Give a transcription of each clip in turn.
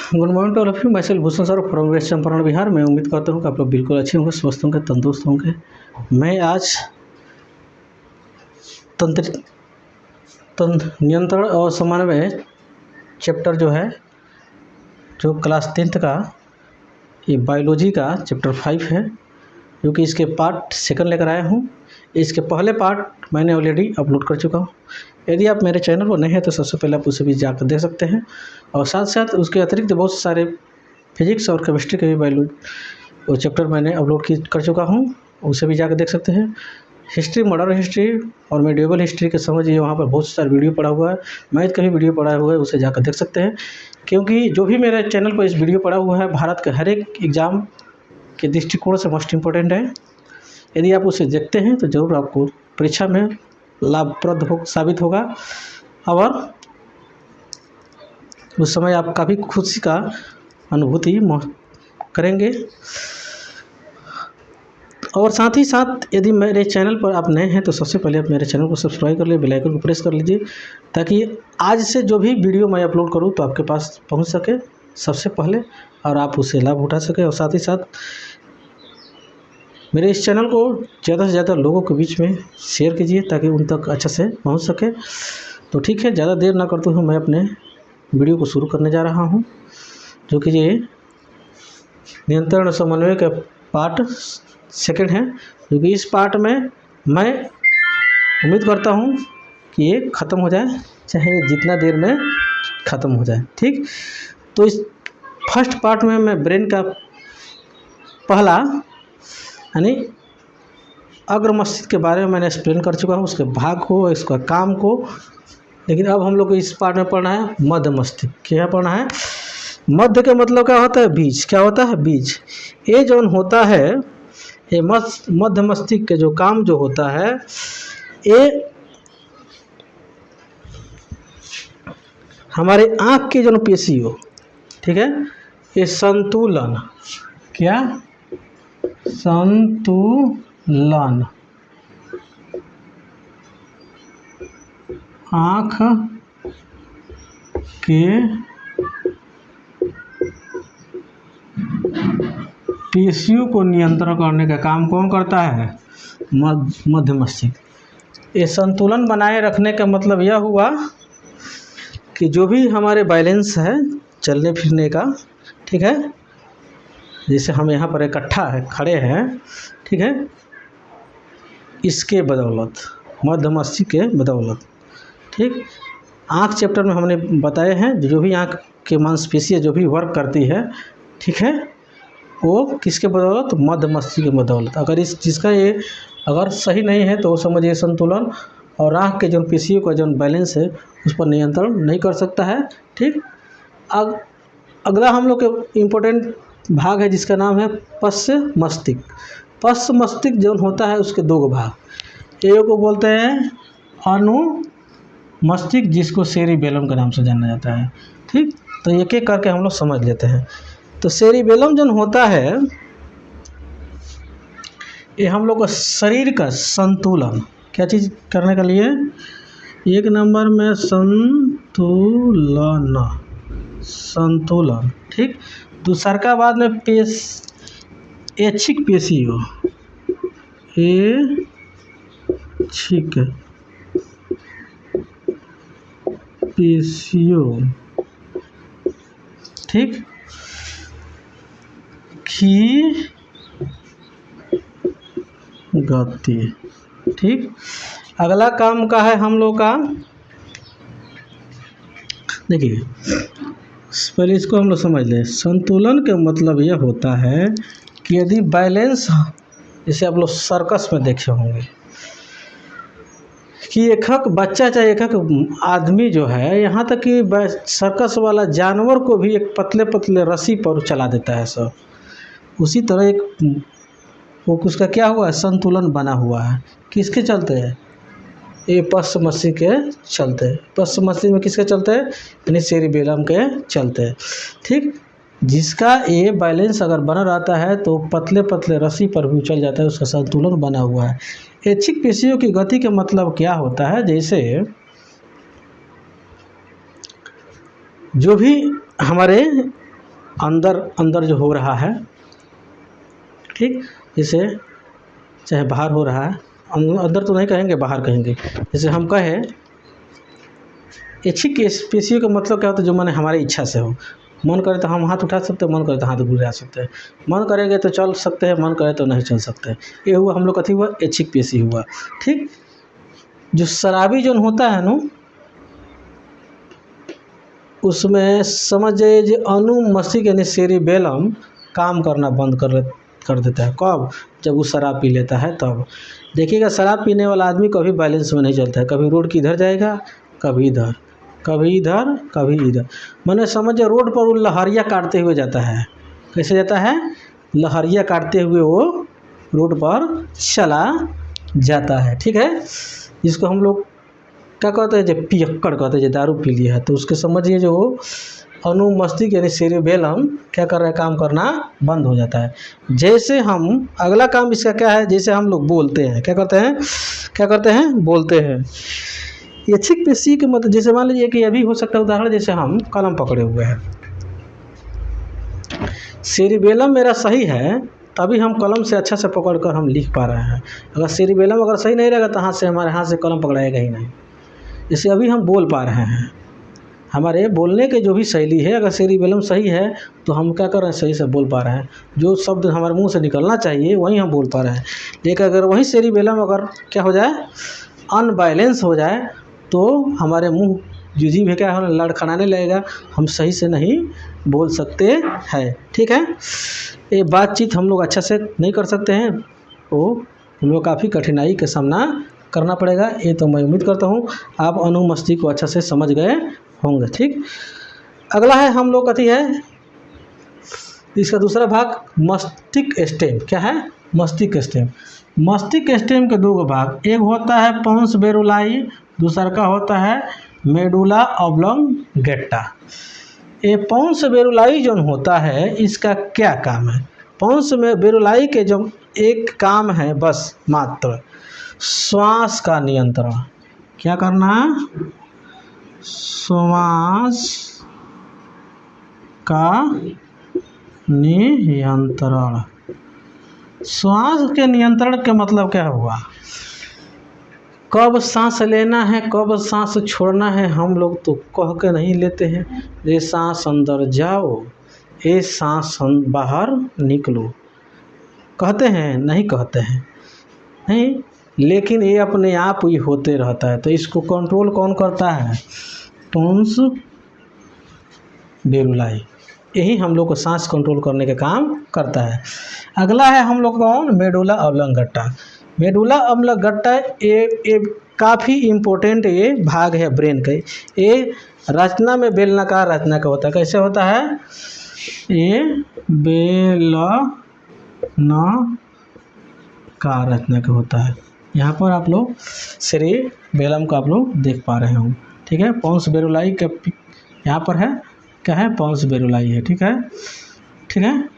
Good morning to all of you. मैं self Bhushan sir from West Champaran Bihar. मैं उम्मीद करता हूँ कि आप लोग बिल्कुल अच्छे होंगे, स्वस्थ होंगे, तंदुरुस्त होंगे। मैं आज तंत्र नियंत्रण और समन्वय चैप्टर जो क्लास 10th का ये बायोलॉजी का चैप्टर 5 है, जो कि इसके पार्ट 2 लेकर आया हूँ। इसके पहले पार्ट मैंने ऑलरेडी अपलोड कर चुका हूँ। यदि आप मेरे चैनल पर नए हैं तो सबसे पहले आप उसे भी जाकर देख सकते हैं, और साथ साथ उसके अतिरिक्त बहुत सारे फिजिक्स और केमिस्ट्री के भी बायोलॉजी वो चैप्टर मैंने अपलोड कर चुका हूँ, उसे भी जाकर देख सकते हैं। हिस्ट्री, मॉडर्न हिस्ट्री और मेडिएवल हिस्ट्री के समझिए, वहाँ पर बहुत सारा वीडियो पड़ा हुआ है। मैथ का भी वीडियो पड़ा हुआ है, उसे जाकर देख सकते हैं। क्योंकि जो भी मेरे चैनल पर इस वीडियो पड़ा हुआ है, भारत के हर एक एग्ज़ाम के दृष्टिकोण से मोस्ट इम्पोर्टेंट है। यदि आप उसे देखते हैं तो ज़रूर आपको परीक्षा में लाभप्रद साबित होगा, और उस समय आप काफ़ी खुशी का अनुभूति करेंगे। और साथ ही साथ यदि मेरे चैनल पर आप नए हैं तो सबसे पहले आप मेरे चैनल को सब्सक्राइब कर लीजिए, बेल आइकन को प्रेस कर लीजिए, ताकि आज से जो भी वीडियो मैं अपलोड करूं तो आपके पास पहुंच सके सबसे पहले, और आप उससे लाभ उठा सकें। और साथ ही साथ मेरे इस चैनल को ज़्यादा से ज़्यादा लोगों के बीच में शेयर कीजिए, ताकि उन तक अच्छे से पहुंच सके। तो ठीक है, ज़्यादा देर ना करते हुए मैं अपने वीडियो को शुरू करने जा रहा हूं, जो कि ये नियंत्रण समन्वय का पार्ट 2 है। जो कि इस पार्ट में मैं उम्मीद करता हूं कि ये ख़त्म हो जाए, चाहे जितना देर में ख़त्म हो जाए। ठीक, तो इस फर्स्ट पार्ट में मैं ब्रेन का पहला यानी अग्र मस्तिष्क के बारे में मैंने एक्सप्लेन कर चुका हूँ, उसके भाग को, इसका काम को। लेकिन अब हम लोग को इस पार्ट में पढ़ना है मध्य मस्तिष्क। क्या पढ़ना है? मध्य का मतलब क्या होता है? बीज। क्या होता है? बीज। ये जो होता है, ये मध्य मस्तिष्क के जो काम जो होता है, ये हमारे आँख की जो पेशी हो, ठीक है, ये संतुलन, क्या संतुलन आँख के पेशियों को नियंत्रण करने का काम कौन करता है? मध्य मस्तिष्क। ये संतुलन बनाए रखने का मतलब यह हुआ कि जो भी हमारे बैलेंस है चलने फिरने का, ठीक है, जैसे हम यहाँ पर इकट्ठा है खड़े हैं, ठीक है, इसके बदौलत, मध्य मस्तिष्क के बदौलत। ठीक, आँख चैप्टर में हमने बताए हैं जो भी आँख के मांसपेशियाँ जो भी वर्क करती है, ठीक है, वो किसके बदौलत? मध्य मस्तिष्क के बदौलत। अगर इस चीज़ का ये अगर सही नहीं है तो समझिए संतुलन और आँख के जो पेशियों का जो बैलेंस है उस पर नियंत्रण नहीं कर सकता है। ठीक, अब अगला हम लोग के इम्पोर्टेंट भाग है जिसका नाम है पश्च मस्तिष्क। पश्च मस्तिष्क जो होता है उसके 2 भाग, एक को बोलते हैं अनु मस्तिष्क, जिसको सेरिबेलम के नाम से जाना जाता है। ठीक, तो एक एक करके हम लोग समझ लेते हैं। तो सेरिबेलम जो होता है, ये हम लोग को शरीर का संतुलन, क्या चीज़ करने के लिए? 1 नंबर में संतुलन। ठीक, दूसरा का बाद में ऐच्छिक पेशियों, ऐच्छिक पेशियों, ठीक, की गति। ठीक, अगला काम का है हम लोग का, देखिए पहले इसको हम लोग समझ लें। संतुलन का मतलब यह होता है कि यदि बैलेंस, जैसे आप लोग सर्कस में देखे होंगे कि एक बच्चा चाहे एक आदमी जो है, यहाँ तक कि सर्कस वाला जानवर को भी एक पतले पतले रस्सी पर चला देता है सब, उसी तरह एक वो उसका क्या हुआ है? संतुलन बना हुआ है। किसके चलते है? ये पश्च मस्तिष्क के चलते हैं। पश्च मस्तिष्क में किसके चलते हैं? यानी सेरिबेलम के चलते हैं। ठीक, जिसका ये बैलेंस अगर बना रहता है तो पतले पतले रस्सी पर भी चल जाता है, उसका संतुलन बना हुआ है। ऐच्छिक पेशियों की गति का मतलब क्या होता है? जैसे जो भी हमारे अंदर अंदर जो हो रहा है, ठीक, जैसे चाहे बाहर हो रहा है, अंदर तो नहीं कहेंगे, बाहर कहेंगे। जैसे हम कहें इच्छिक पेशियों का मतलब क्या होता है, जो माने हमारी इच्छा से हो। मन करे तो हम हाथ उठा सकते हैं, मन करे तो हाथ गिरा सकते हैं, मन करेंगे तो चल सकते हैं, मन करे तो नहीं चल सकते। ये हुआ हम लोग कथी हुआ, इच्छिक पेशी हुआ। ठीक, जो शराबी जो होता है ना, उसमें समझिए जो अनुमस्तिष्क यानी सेरिबेलम काम करना बंद कर देता है। कब? जब वो शराब पी लेता है तब। देखिएगा, शराब पीने वाला आदमी कभी बैलेंस में नहीं चलता है, कभी रोड की इधर जाएगा, कभी इधर, कभी इधर, कभी इधर। मैंने समझिए रोड पर वो लहरिया काटते हुए जाता है। कैसे जाता है? लहरिया काटते हुए वो रोड पर चला जाता है। ठीक है, जिसको हम लोग क्या कहते हैं, जब पियक्कड़ कहते हैं, जो दारू पी लिया है, तो उसके समझिए जो अनुमस्तिष्क यानी सेरिबेलम क्या कर रहा है, काम करना बंद हो जाता है। जैसे हम अगला काम इसका क्या है, जैसे हम लोग बोलते हैं, क्या करते हैं, क्या करते हैं, बोलते हैं। इच्छिक पेशी के मतलब, जैसे मान लीजिए कि अभी हो सकता है उदाहरण, जैसे हम कलम पकड़े हुए हैं, सेरिबेलम मेरा सही है तभी हम कलम से अच्छा से पकड़कर हम लिख पा रहे हैं। अगर सेरिबेलम अगर सही नहीं रहेगा तो हाथ से, हमारे हाथ से कलम पकड़ाएगा ही नहीं। जैसे अभी हम बोल पा रहे हैं, हमारे बोलने के जो भी शैली है, अगर सेरिबेलम सही है तो हम क्या कर रहे हैं, सही से बोल पा रहे हैं। जो शब्द हमारे मुंह से निकलना चाहिए वही हम बोल पा रहे हैं। लेकिन अगर वही सेरिबेलम अगर क्या हो जाए, अनबैलेंस हो जाए, तो हमारे मुंह जीभ है क्या, लड़खड़ाने लगेगा, हम सही से नहीं बोल सकते हैं। ठीक है, ये बातचीत हम लोग अच्छा से नहीं कर सकते हैं, तो हम लोग काफ़ी कठिनाई का सामना करना पड़ेगा। ये तो मैं उम्मीद करता हूँ आप अनुमस्तिष्क को अच्छा से समझ गए होंगे। ठीक, अगला है हम लोग कथी है, इसका दूसरा भाग मस्तिष्क स्टेम। क्या है? मस्तिष्क स्टेम। मस्तिष्क स्टेम के दो भाग, एक होता है पोन्स बेरुलाई, दूसरा का होता है मेडुला ऑब्लोंगेटा। ये पोन्स बेरुलाई जो होता है, इसका क्या काम है? पोन्स में बेरुलाई के जो एक काम है बस मात्र, श्वास का नियंत्रण। क्या करना? श्वास का नियंत्रण। श्वास के नियंत्रण के मतलब क्या हुआ, कब सांस लेना है, कब सांस छोड़ना है, हम लोग तो कह के नहीं लेते हैं। ये सांस अंदर जाओ, ये सांस बाहर निकलो, कहते हैं? नहीं कहते हैं, नहीं, लेकिन ये अपने आप ही होते रहता है। तो इसको कंट्रोल कौन करता है? पोन्स बेरुलाई। यही हम लोग को सांस कंट्रोल करने का काम करता है। अगला है हम लोग कौन? Medulla oblongata. मेडुला ऑब्लोंगेटा ये काफ़ी इम्पोर्टेंट ये भाग है ब्रेन का। ये रचना में बेलनाकार रचना का होता है। कैसे होता है? ये बेलनाकार रचना का होता है। यहाँ पर आप लोग सेरिबेलम को आप लोग देख पा रहे हो। ठीक है, पोन्स बेरुलाई का यहाँ पर है, क्या है? पोन्स बेरुलाई है। ठीक है, ठीक है।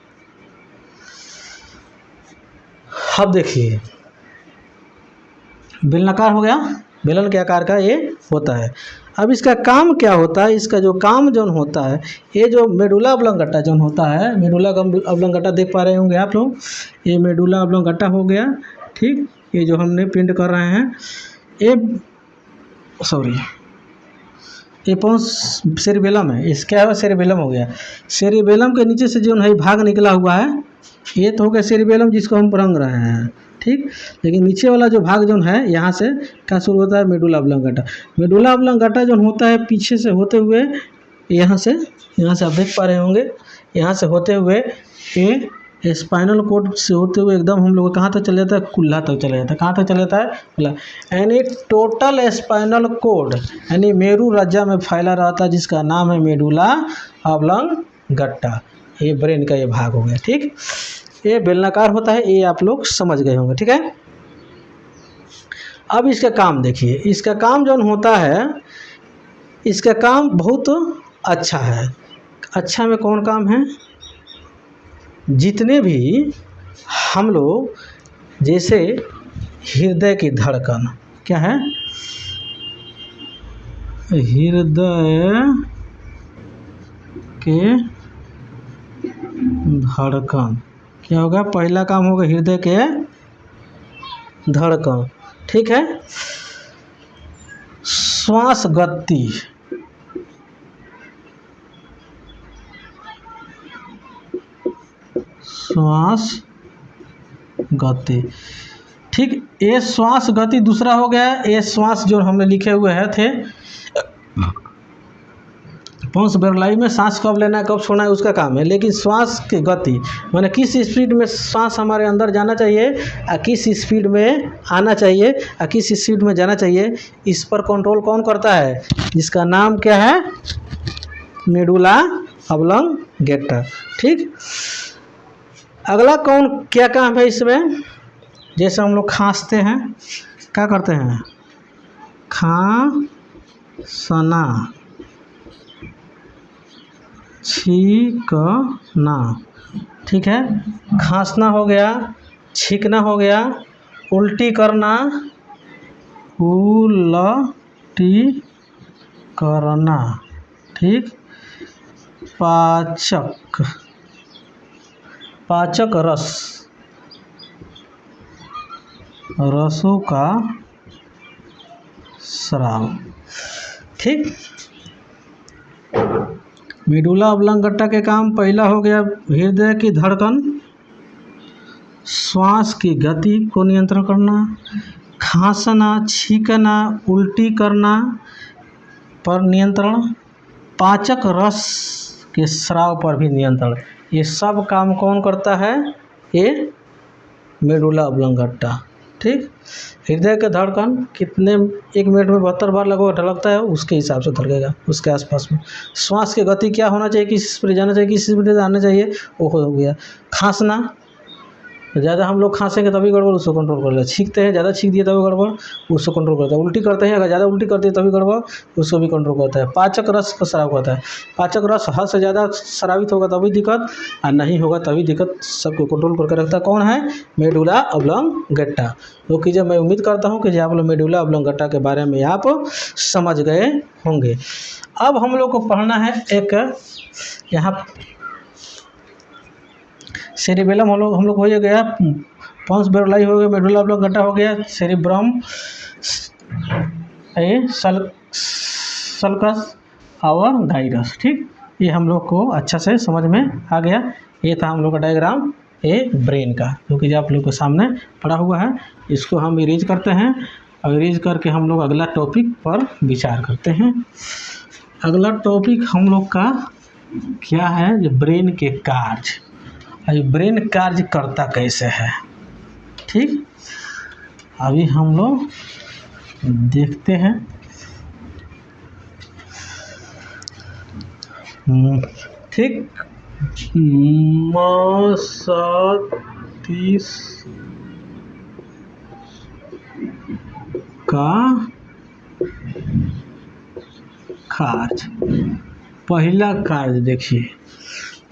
अब देखिए, बेलनाकार हो गया, बेलन के आकार का ये होता है। अब इसका काम क्या होता है? इसका जो काम जो होता है, ये जो मेडुला ऑब्लोंगेटा जो होता है, मेडुला ऑब्लोंगेटा देख पा रहे होंगे आप लोग, ये मेडुला ऑब्लोंगेटा हो गया। ठीक, ये जो हमने पिंड कर रहे हैं, ये पोन्स सेरिबेलम है। इसका है सेरिबेलम हो गया। सेरिबेलम के नीचे से जो है भाग निकला हुआ है, ये तो हो गया सेरिबेलम, जिसको हम रंग रहे हैं। ठीक, लेकिन नीचे वाला जो भाग जो है, यहाँ से क्या शुरू होता है? Medulla oblongata. मेडुला ऑब्लोंगेटा जो होता है पीछे से होते हुए, यहाँ से आप देख पा रहे होंगे, यहाँ से होते हुए ये स्पाइनल कोड से होते हुए एकदम हम लोग कहाँ तक चले जाता है? कुल्ला तक चले जाता है। कहाँ तक चले जाता है? कुल्ला। यानी टोटल स्पाइनल कोड यानी मेरू रज्जा में फैला रहता है, जिसका नाम है मेडुला ऑब्लोंगेटा। ये ब्रेन का ये भाग हो गया। ठीक, ये बेलनाकार होता है, ये आप लोग समझ गए होंगे। ठीक है, अब इसका काम देखिए। इसका काम जो होता है, इसका काम बहुत अच्छा है। अच्छा में कौन काम है? जितने भी हम लोग, जैसे हृदय की धड़कन, क्या है? हृदय के धड़कन। क्या होगा? पहला काम होगा हृदय के धड़कन। ठीक है। श्वास गति, श्वास गति। ठीक, ये श्वास गति दूसरा हो गया। ये श्वास जो हमने लिखे हुए हैं थे, पंस बरलाई में सांस कब लेना है कब छोड़ना है उसका काम है, लेकिन श्वास की गति माने किस स्पीड में सांस हमारे अंदर जाना चाहिए और किस स्पीड में आना चाहिए और किस स्पीड में जाना चाहिए, इस पर कंट्रोल कौन करता है? जिसका नाम क्या है? Medulla oblongata. ठीक, अगला कौन क्या काम है इसमें? जैसे हम लोग खांसते हैं, क्या करते हैं? खांसना, छींकना। ठीक है, खांसना हो गया, छींकना हो गया, उल्टी करना, उल्टी करना। ठीक, पाचक, पाचक रस, रसों का स्राव। ठीक, मेडुला ऑब्लोंगेटा के काम पहला हो गया हृदय की धड़कन, श्वास की गति को नियंत्रण करना, खांसना, छींकना, उल्टी करना पर नियंत्रण, पाचक रस के स्राव पर भी नियंत्रण। ये सब काम कौन करता है? ये मेडुला ऑब्लोंगेटा। ठीक, हृदय का धड़कन कितने 1 मिनट में 72 बार लगभग धड़कता है, उसके हिसाब से धड़केगा उसके आसपास में। श्वास की गति क्या होना चाहिए, किस स्पीड जाना चाहिए, किस स्पीड आना चाहिए, वो हो गया। खांसना, ज़्यादा हम लोग खांसेंगे तभी गड़बड़, उसको कंट्रोल कर लेगा। छींकते हैं, ज़्यादा छींक दिए तभी गड़बड़, उसको कंट्रोल करता है। उल्टी करते हैं, अगर ज़्यादा उल्टी करते हैं तभी गड़बड़, उसको भी कंट्रोल करता है। पाचक रस का स्राव करता है, पाचक रस हद से ज़्यादा स्रावित होगा तभी दिक्कत, और नहीं होगा तभी दिक्कत। सबको कंट्रोल करके रखता है कौन है? Medulla oblongata. तो कि जब मैं उम्मीद करता हूँ कि आप लोग मेडुला ऑब्लोंगेटा के बारे में आप समझ गए होंगे। अब हम लोग को पढ़ना है एक यहाँ सेरिबेलम हम लोग हो गया, पंस बरलाई हो गया, मेडुला ऑब्लोंगेटा हो गया, सेरिब्रम, सल्कस और गाइरस। ठीक, ये हम लोग को अच्छा से समझ में आ गया। ये था हम लोग का डायग्राम ये ब्रेन का, क्योंकि जो आप लोग के सामने पड़ा हुआ है। इसको हम इरेज करते हैं और इरेज करके हम लोग अगला टॉपिक पर विचार करते हैं। अगला टॉपिक हम लोग का क्या है? जो ब्रेन के कार्य, ब्रेन कार्य करता कैसे है। ठीक, अभी हम लोग देखते हैं। ठीक, मस्तिष्क का कार्य, पहला कार्य देखिए,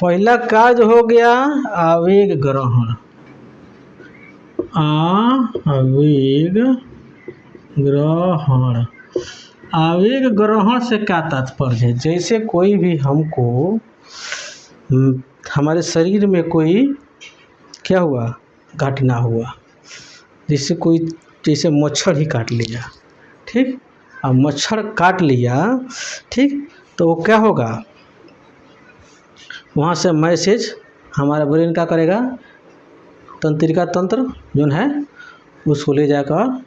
पहला कार्य हो गया आवेग ग्रहण। आवेग ग्रहण, आवेग ग्रहण से क्या तात्पर्य है? जैसे कोई भी हमको हमारे शरीर में कोई क्या हुआ, घटना हुआ, जैसे मच्छर ही काट लिया। ठीक, अब मच्छर काट लिया, ठीक, तो वो क्या होगा? वहाँ से मैसेज हमारा ब्रेन क्या करेगा? तंत्रिका तंत्र जो है उसको ले जाकर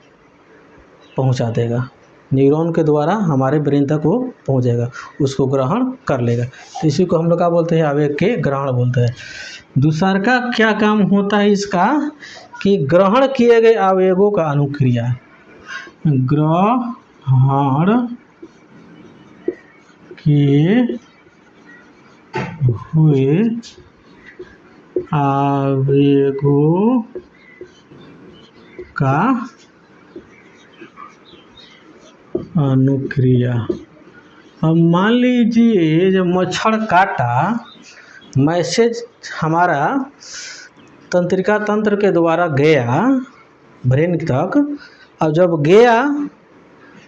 पहुँचा देगा, न्यूरॉन के द्वारा हमारे ब्रेन तक वो पहुँच जाएगा, उसको ग्रहण कर लेगा। तो इसी को हम लोग क्या बोलते हैं? आवेग के ग्रहण बोलते हैं। दूसरा का क्या काम होता है इसका? कि ग्रहण किए गए आवेगों का अनुक्रिया, ग्रहण किए हुए आवेगों का अनुक्रिया। अब मान लीजिए जब मच्छर काटा, मैसेज हमारा तंत्रिका तंत्र के द्वारा गया ब्रेन तक, और जब गया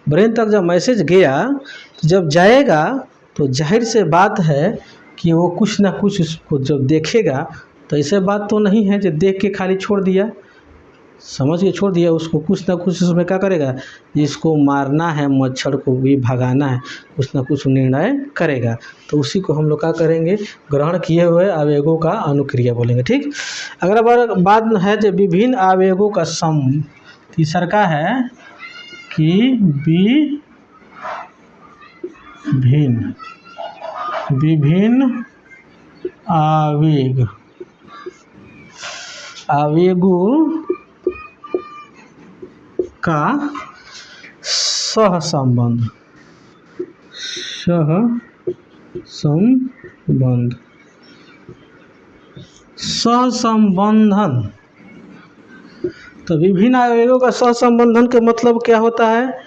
ब्रेन तक, जब मैसेज गया, तो जब जाएगा तो जाहिर से बात है कि वो कुछ ना कुछ उसको जब देखेगा तो ऐसे बात तो नहीं है जो देख के खाली छोड़ दिया, समझ के छोड़ दिया, उसको कुछ ना कुछ उसमें क्या करेगा, जिसको मारना है, मच्छर को भी भगाना है, कुछ ना कुछ निर्णय करेगा। तो उसी को हम लोग क्या करेंगे, ग्रहण किए हुए आवेगों का अनुक्रिया बोलेंगे। ठीक, अगर बात है जो विभिन्न आवेगों का सम, तीसर का है कि विभिन्न आवेगों का सहसंबंधन तो विभिन्न आवेगों का सहसंबंधन के मतलब क्या होता है,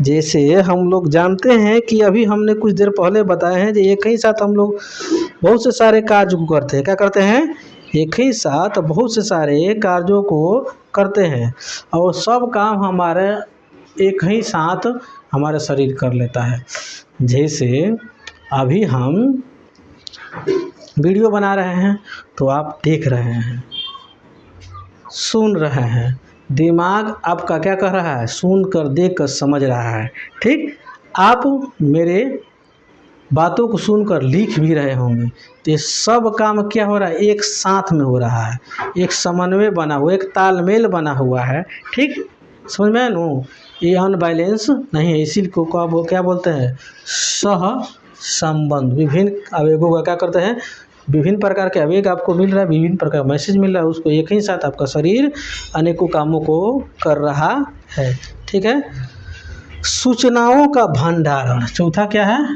जैसे हम लोग जानते हैं कि अभी हमने कुछ देर पहले बताए हैं कि एक ही साथ हम लोग बहुत से सारे कार्य को करते हैं। क्या करते हैं, एक ही साथ बहुत से सारे कार्यों को करते हैं और सब काम हमारे एक ही साथ हमारे शरीर कर लेता है। जैसे अभी हम वीडियो बना रहे हैं तो आप देख रहे हैं, सुन रहे हैं, दिमाग आपका क्या कर रहा है, सुन कर देख कर समझ रहा है। ठीक, आप मेरे बातों को सुनकर लिख भी रहे होंगे। तो ये सब काम क्या हो रहा है, एक साथ में हो रहा है, एक समन्वय बना हुआ, एक तालमेल बना हुआ है। ठीक, समझ में नो, ये अनबैलेंस नहीं है। इसी को क्या बोलते हैं, सह संबंध। विभिन्न आवेगों का क्या करते हैं, विभिन्न प्रकार के आवेग आपको मिल रहा है, विभिन्न प्रकार का मैसेज मिल रहा है, उसको एक ही साथ आपका शरीर अनेकों कामों को कर रहा है। ठीक है, सूचनाओं का भंडारण। चौथा क्या है,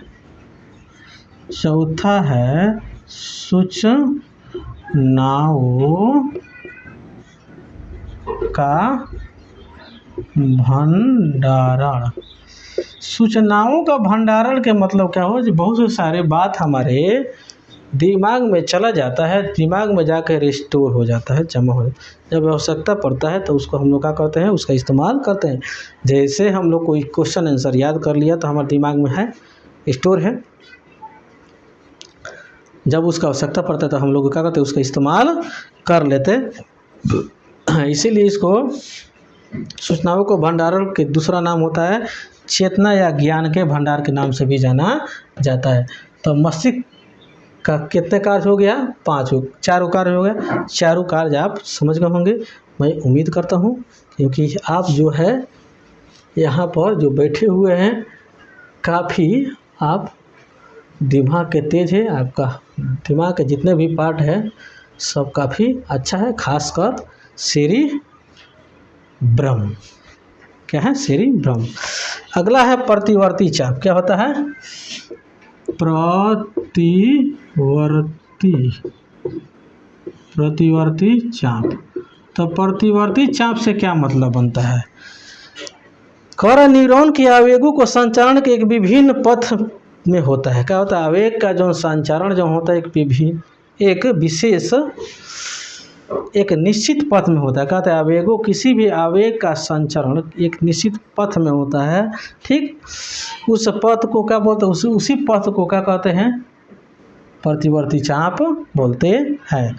चौथा है सूचनाओं का भंडारण। सूचनाओं का भंडारण के मतलब क्या हो, बहुत से सारे बात हमारे दिमाग में चला जाता है, दिमाग में जाकर स्टोर हो जाता है, जमा हो, जब आवश्यकता पड़ता है तो उसको हम लोग क्या करते हैं, उसका इस्तेमाल करते हैं। जैसे हम लोग कोई क्वेश्चन आंसर याद कर लिया तो हमारे दिमाग में है, स्टोर है, जब उसका आवश्यकता पड़ता है तो हम लोग क्या करते हैं, उसका इस्तेमाल कर लेते। इसीलिए इसको सूचनाओं को भंडारण के दूसरा नाम होता है चेतना या ज्ञान के भंडार के नाम से भी जाना जाता है। तो मस्तिष्क का कितने कार्य हो गया, 5, 4 कार्य हो गया। चारों कार्य आप समझ गए होंगे, मैं उम्मीद करता हूँ, क्योंकि आप जो है यहाँ पर जो बैठे हुए हैं काफ़ी आप दिमाग के तेज है, आपका दिमाग के जितने भी पार्ट है सब काफ़ी अच्छा है, खासकर सेरी ब्रह्म। क्या है, सेरी ब्रह्म। अगला है प्रतिवर्ती चाप। क्या होता है, प्रतिवर्ती चाप। तो प्रतिवर्ती चाप से क्या मतलब बनता है, कर न्यूरॉन के आवेगों को संचारण के एक विभिन्न पथ में होता है। क्या होता है, आवेग का जो संचारण जो होता है एक विशेष एक निश्चित पथ में होता है। कहते हैं आवेगों, किसी भी आवेग का संचरण एक निश्चित पथ में होता है। ठीक, उस पथ को क्या बोलते हैं, उसी पथ को क्या कहते हैं, प्रतिवर्ती चाप बोलते हैं।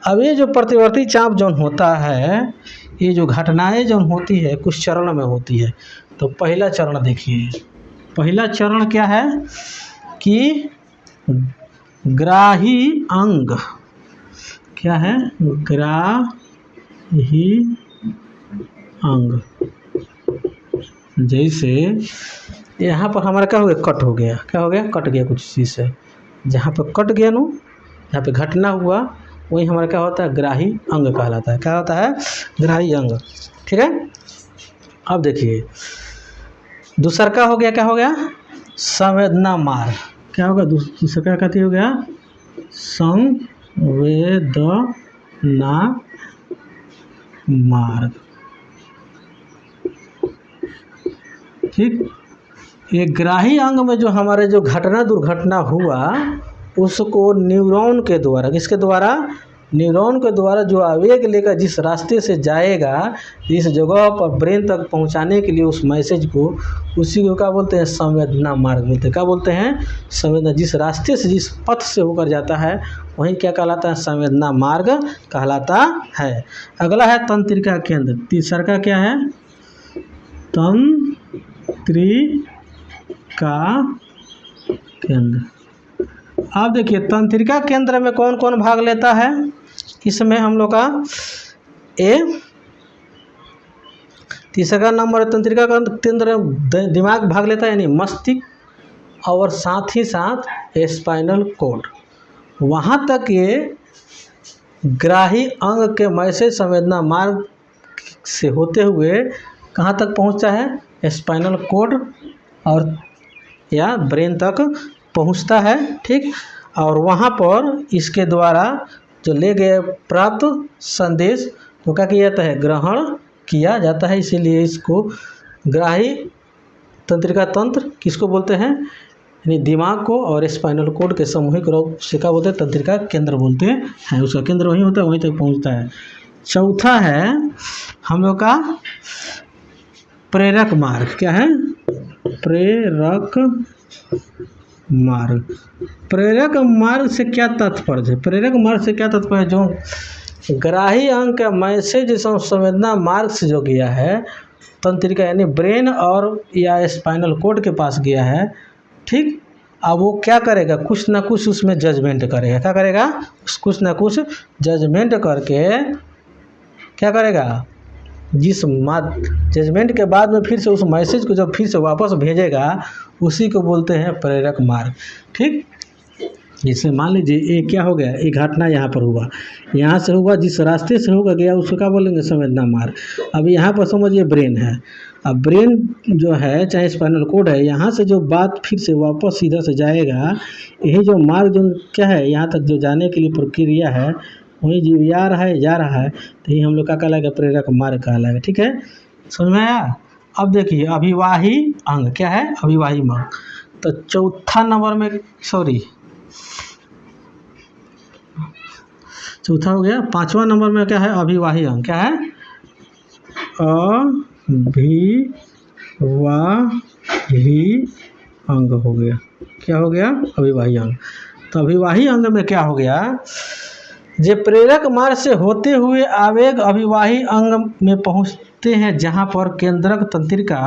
अब ये जो प्रतिवर्ती चाप जो होता है, ये जो घटनाएं जो होती है कुछ चरण में होती है। तो पहला चरण देखिए, पहला चरण क्या है कि ग्राही अंग। क्या है, ग्राही अंग। जैसे यहाँ पर हमारा क्या हो गया, कट हो गया। क्या हो गया, कट गया कुछ चीज़ से, जहाँ पर कट गया नो, जहाँ पे घटना हुआ वही हमारा क्या होता है, ग्राही अंग कहलाता है। क्या होता है, ग्राही अंग। ठीक है, अब देखिए दूसरा का हो गया, क्या हो गया, संवेदना मार्ग। क्या होगा, दूसरा क्या कहती हो गया, संवेदना मार्ग। ठीक, एक ग्राही अंग में जो हमारे जो दुर्घटना हुआ उसको न्यूरॉन के द्वारा, किसके द्वारा, न्यूरॉन के द्वारा जो आवेग लेकर जिस रास्ते से जाएगा, जिस जगह पर ब्रेन तक पहुंचाने के लिए उस मैसेज को, उसी को क्या बोलते हैं? संवेदना मार्ग बोलते हैं। क्या बोलते हैं? संवेदना। जिस रास्ते से, जिस पथ से होकर जाता है वहीं क्या कहलाता है? संवेदना मार्ग कहलाता है। अगला है तंत्रिका केंद्र। तीसरा का क्या है? तंत्रिका केंद्र। अब देखिए तंत्रिका केंद्र में कौन कौन भाग लेता है? इसमें हम लोग का तीसरा नंबर तंत्रिका केंद्र दिमाग भाग लेता है, यानी मस्तिष्क और साथ ही साथ स्पाइनल कॉर्ड। वहाँ तक ये ग्राही अंग के मैसेज संवेदना मार्ग से होते हुए कहाँ तक पहुँचता है? स्पाइनल कॉर्ड और या ब्रेन तक पहुँचता है। ठीक। और वहाँ पर इसके द्वारा जो ले गए प्राप्त संदेश तो क्या किया जाता है? ग्रहण किया जाता है। इसीलिए इसको ग्राही तंत्रिका तंत्र किसको बोलते हैं? यानी दिमाग को और स्पाइनल कॉर्ड के सामूहिक रूप से क्या बोलते हैं? तंत्रिका केंद्र बोलते हैं। उसका केंद्र वहीं होता है, वहीं तक पहुंचता है। चौथा है हम लोग का प्रेरक मार्ग। क्या है? प्रेरक मार्ग। प्रेरक मार्ग से क्या तात्पर्य है? प्रेरक मार्ग से क्या तात्पर्य है? जो ग्राही अंग का मैसेज संवेदना मार्ग से जो गया है तंत्रिका यानी ब्रेन और या स्पाइनल कॉर्ड के पास गया है। ठीक। अब वो क्या करेगा? कुछ ना कुछ उसमें जजमेंट करेगा। क्या करेगा? कुछ ना कुछ जजमेंट करके क्या करेगा? जिस जजमेंट के बाद में फिर से उस मैसेज को जब फिर से वापस भेजेगा उसी को बोलते हैं प्रेरक मार्ग। ठीक। जैसे मान लीजिए ये क्या हो गया? एक घटना यहाँ पर हुआ, यहाँ से हुआ, जिस रास्ते से होकर गया उसको क्या बोलेंगे? संवेदना मार्ग। अब यहाँ पर समझिए ब्रेन है। अब ब्रेन जो है चाहे स्पाइनल कॉर्ड है, यहाँ से जो बात फिर से वापस सीधा से जाएगा, यही जो मार्ग जो क्या है यहाँ तक जो जाने के लिए प्रक्रिया है वही जो जा रहा है तो ये हम लोग का कहलाएगा? प्रेरक मार्ग कहलाएगा। ठीक है, समझ में आया? अब देखिए अभिवाही अंग। क्या है? अभिवाही अंग। तो चौथा नंबर में चौथा हो गया। पांचवा नंबर में क्या है? अभिवाही अंग। क्या है? अभिवाही अंग हो गया। क्या हो गया? अभिवाही अंग। तो अभिवाही अंग में क्या हो गया? जे प्रेरक मार्ग से होते हुए आवेग अभिवाही अंग में पहुंचते हैं, जहां पर केंद्रक तंत्रिका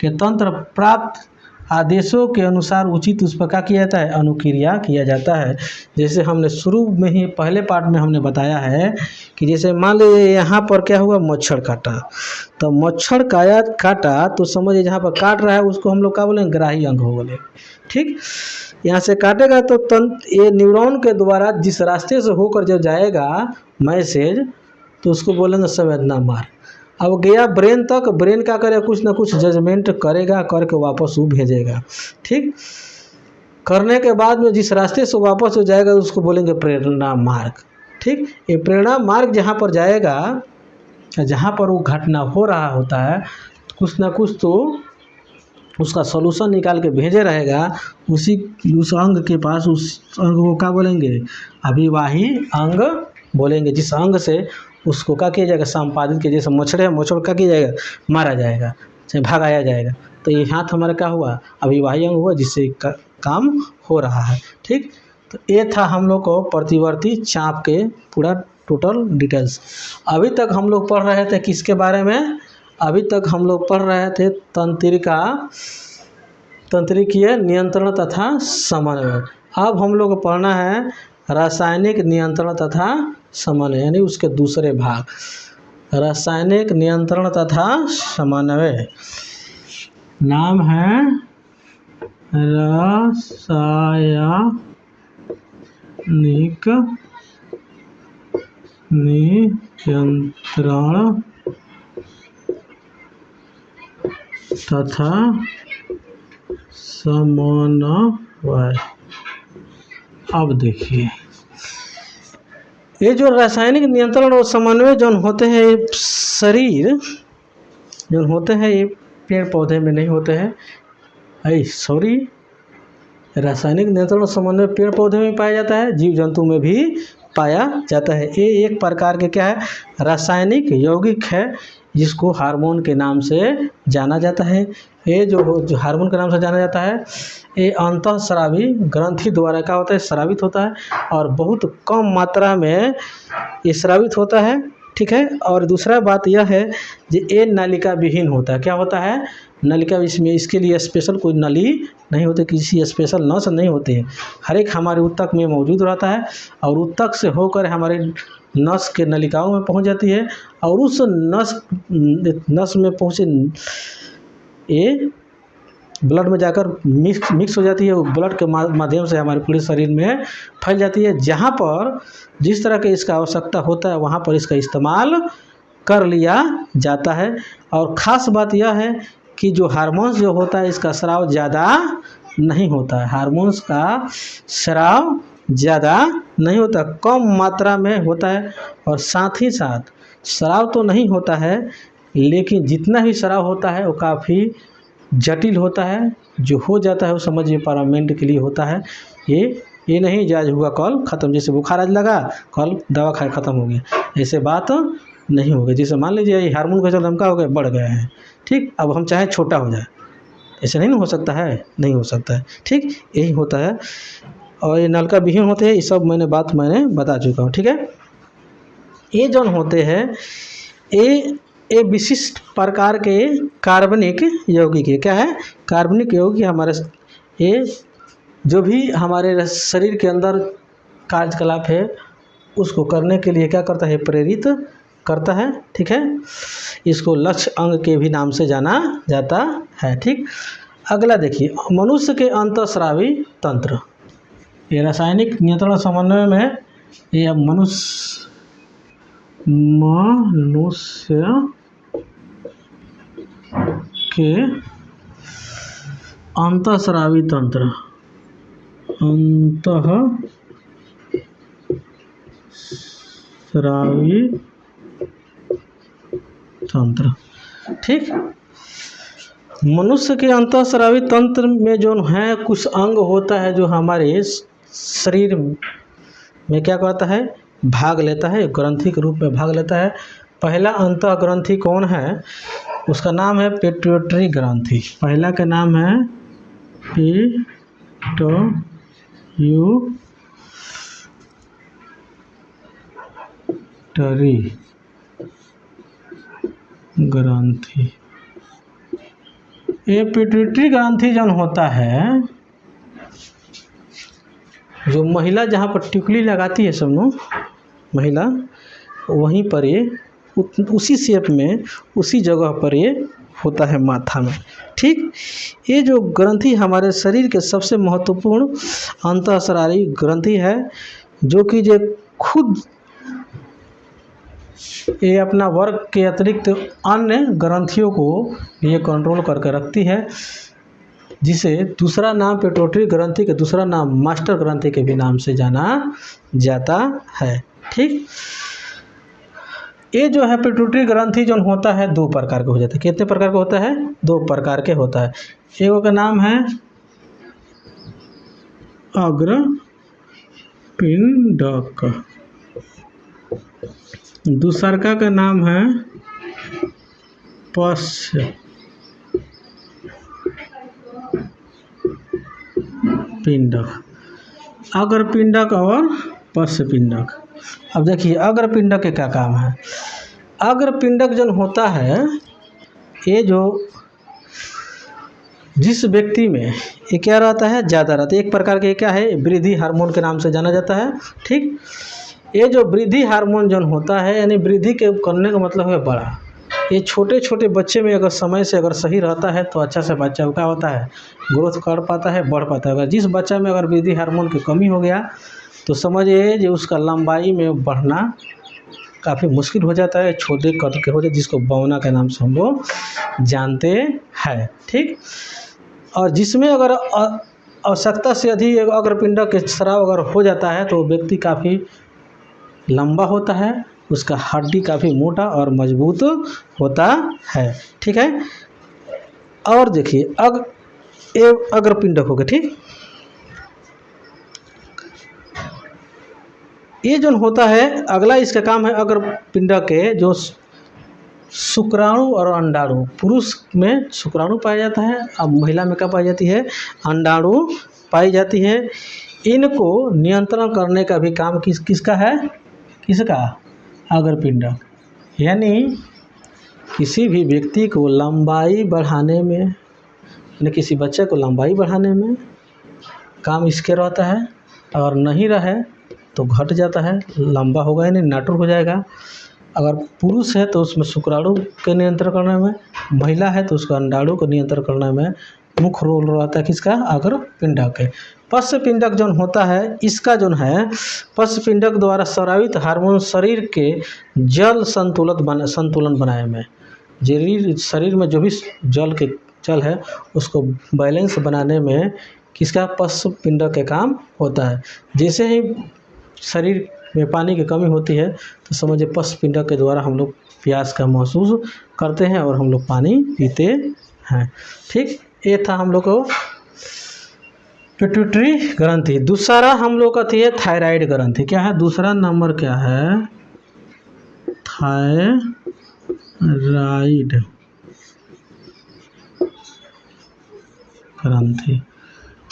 के तंत्र प्राप्त आदेशों के अनुसार उचित उस पर क्या किया जाता है? अनुक्रिया किया जाता है। जैसे हमने शुरू में ही पहले पार्ट में हमने बताया है कि जैसे मान लीजिए यहाँ पर क्या हुआ? मच्छर काटा। तो मच्छर काटा तो समझिए जहाँ पर काट रहा है उसको हम लोग क्या बोलेंगे? ग्राही अंग हो बोले। ठीक। यहाँ से काटेगा तो ये न्यूरॉन के द्वारा जिस रास्ते से होकर जब जाएगा मैसेज तो उसको बोलेंगे संवेदना मार्ग। अब गया ब्रेन तक, ब्रेन क्या करेगा? कुछ ना कुछ जजमेंट करेगा, करके वापस वो भेजेगा। ठीक। करने के बाद में जिस रास्ते से वापस हो जाएगा उसको बोलेंगे प्रेरणा मार्ग। ठीक। ये प्रेरणा मार्ग जहाँ पर जाएगा, जहाँ पर वो घटना हो रहा होता है, कुछ ना कुछ तो उसका सॉल्यूशन निकाल के भेजे रहेगा उस अंग के पास। उस अंग को क्या बोलेंगे? अभिवाही अंग बोलेंगे। जिस अंग से उसको क्या किया जाएगा? संपादित किया। जैसे मच्छर है, मच्छर क्या किया जाएगा? मारा जाएगा, चाहे भगाया जाएगा। तो ये हाथ हमारा क्या हुआ? अभिवाही अंग हुआ, जिससे काम हो रहा है। ठीक। तो ये था हम लोग को प्रतिवर्ती चाप के पूरा टोटल डिटेल्स। अभी तक हम लोग पढ़ रहे थे किसके बारे में? अभी तक हम लोग पढ़ रहे थे तंत्रिकीय नियंत्रण तथा समन्वय। अब हम लोग को पढ़ना है रासायनिक नियंत्रण तथा समन्वय, यानी उसके दूसरे भाग, रासायनिक नियंत्रण तथा समन्वय। नाम है रासायनिक नियंत्रण तथा समन्वय। अब देखिए ये जो रासायनिक नियंत्रण और समन्वय जो होते हैं, शरीर जो होते हैं ये पेड़ पौधे में नहीं होते हैं। रासायनिक नियंत्रण और समन्वय पेड़ पौधे में पाया जाता है, जीव जंतु में भी पाया जाता है। ये एक प्रकार के क्या है, रासायनिक यौगिक है जिसको हार्मोन के नाम से जाना जाता है। ये जो हार्मोन के नाम से जाना जाता है, ये अंतःस्रावी ग्रंथि द्वारा क्या होता है, स्रावित होता है और बहुत कम मात्रा में ये स्रावित होता है। ठीक है। और दूसरा बात यह है कि ये नलिका विहीन होता है। क्या होता है, नलिका, इसमें इसके लिए स्पेशल कोई नली नहीं होती, किसी स्पेशल नस नहीं होती है। हर एक हमारे ऊतक में मौजूद रहता है और ऊतक से होकर हमारे नस के नलिकाओं में पहुंच जाती है और उस नस में पहुंचे ये ब्लड में जाकर मिक्स हो जाती है। वो ब्लड के माध्यम से हमारे पूरे शरीर में फैल जाती है। जहाँ पर जिस तरह के इसका आवश्यकता होता है वहाँ पर इसका इस्तेमाल कर लिया जाता है। और ख़ास बात यह है कि जो हार्मोन्स जो होता है इसका स्राव ज़्यादा नहीं होता है। हार्मोन्स का स्राव ज़्यादा नहीं होता, कम मात्रा में होता है। और साथ ही साथ स्राव तो नहीं होता है, लेकिन जितना भी स्राव होता है वो काफ़ी जटिल होता है। जो हो जाता है वो समझिए पार्लियामेंट के लिए होता है। ये नहीं जाज हुआ कल ख़त्म, जैसे बुखार आज लगा कल दवा खाए ख़त्म हो गया, ऐसे बात नहीं होगी। जैसे मान लीजिए ये हार्मोन का चल हम क्या हो गए, बढ़ गए हैं। ठीक, अब हम चाहे छोटा हो जाए, ऐसे नहीं हो सकता है, नहीं हो सकता है। ठीक, यही होता है। और ये नलका विहीन होते हैं, ये सब मैंने बता चुका हूँ। ठीक है। ये जो होते हैं ये विशिष्ट प्रकार के कार्बनिक यौगिक है। क्या है, कार्बनिक यौगिक हमारे ये जो भी हमारे शरीर के अंदर कार्यकलाप है उसको करने के लिए क्या करता है, प्रेरित करता है। ठीक है। इसको लक्ष्य अंग के भी नाम से जाना जाता है। ठीक। अगला देखिए, मनुष्य के अंतःस्रावी तंत्र। ये रासायनिक नियंत्रण समन्वय में ये मनुष्य के अंतःस्रावी तंत्र, अंतःस्रावी तंत्र। ठीक, मनुष्य के अंतःस्रावी तंत्र में जो है कुछ अंग होता है जो हमारे शरीर में क्या करता है, भाग लेता है, ग्रंथि के रूप में भाग लेता है। पहला अंतः ग्रंथि कौन है, उसका नाम है पिट्यूटरी ग्रंथि। पहला का नाम है पिट्यूटरी ग्रंथि। ये पिट्यूटरी ग्रंथि जो होता है, जो महिला जहाँ पर टिकुली लगाती है सब लोग महिला, वहीं पर ये उसी शेप में उसी जगह पर ये होता है माथा में। ठीक, ये जो ग्रंथि हमारे शरीर के सबसे महत्वपूर्ण अंतःस्रावी ग्रंथि है, जो कि जो खुद ये अपना वर्क के अतिरिक्त अन्य ग्रंथियों को ये कंट्रोल करके रखती है, जिसे दूसरा नाम पिट्यूटरी ग्रंथि के दूसरा नाम मास्टर ग्रंथि के भी नाम से जाना जाता है। ठीक, ये जो है पिट्यूटरी ग्रंथि जो होता है दो प्रकार के हो जाते हैं। कितने प्रकार का होता है, दो प्रकार के होता है। एक का नाम है अग्रपिंडक, दूसरा का नाम है पश्च पिंडक। अग्रपिंडक और पश्च पिंडक। अब देखिए अग्रपिंडक के क्या काम है। अग्रपिंडक जो होता है, ये जो जिस व्यक्ति में ये क्या रहता है, ज़्यादा रहता है, एक प्रकार के क्या है, वृद्धि हार्मोन के नाम से जाना जाता है। ठीक, ये जो वृद्धि हार्मोन जो होता है, यानी वृद्धि के करने का मतलब है बड़ा। ये छोटे छोटे बच्चे में अगर समय से अगर सही रहता है तो अच्छा से बच्चा क्या होता है, ग्रोथ कर पाता है, बढ़ पाता है। अगर जिस बच्चा में अगर वृद्धि हार्मोन की कमी हो गया तो समझिए जो उसका लंबाई में बढ़ना काफ़ी मुश्किल हो जाता है, छोटे कद के हो जाए, जिसको बौना के नाम से हम लोग जानते हैं। ठीक, और जिसमें अगर आवश्यकता से अधिक अग्रपिंडक के स्राव अगर हो जाता है तो व्यक्ति काफ़ी लंबा होता है, उसका हड्डी काफ़ी मोटा और मजबूत होता है। ठीक है। और देखिए अग्रपिंडक हो गया। ठीक, ये जो होता है अगला इसका काम है अग्र पिंड के जो शुक्राणु और अंडाणु, पुरुष में शुक्राणु पाया जाता है, अब महिला में क्या पाई जाती है, अंडाणु पाई जाती है। इनको नियंत्रण करने का भी काम किसका है, किसका, अग्रपिंड। यानी किसी भी व्यक्ति को लंबाई बढ़ाने में, यानी किसी बच्चे को लंबाई बढ़ाने में काम इसके रहता है। अगर नहीं रहे तो घट जाता है, लंबा होगा यानी नाटुर हो जाएगा। अगर पुरुष है तो उसमें शुक्राणु के नियंत्रण करने में, महिला है तो उसका अंडाणु को नियंत्रण करने में मुख्य रोल रहता है किसका, अग्र पिंडक के। पश्च पिंडक जो होता है, इसका जो है पश्च पिंडक द्वारा स्रावित हार्मोन शरीर के जल संतुलन बनाने में, शरीर में जो भी जल है उसको बैलेंस बनाने में किसका, पश्च पिंडक के काम होता है। जैसे ही शरीर में पानी की कमी होती है तो समझिए पश्च पिंडक के द्वारा हम लोग प्यास का महसूस करते हैं और हम लोग पानी पीते हैं। ठीक, ये था हम लोग को पिट्यूटरी ग्रंथि। दूसरा हम लोग का थी है थायराइड ग्रंथि। क्या है दूसरा नंबर, क्या है, थायराइड ग्रंथि।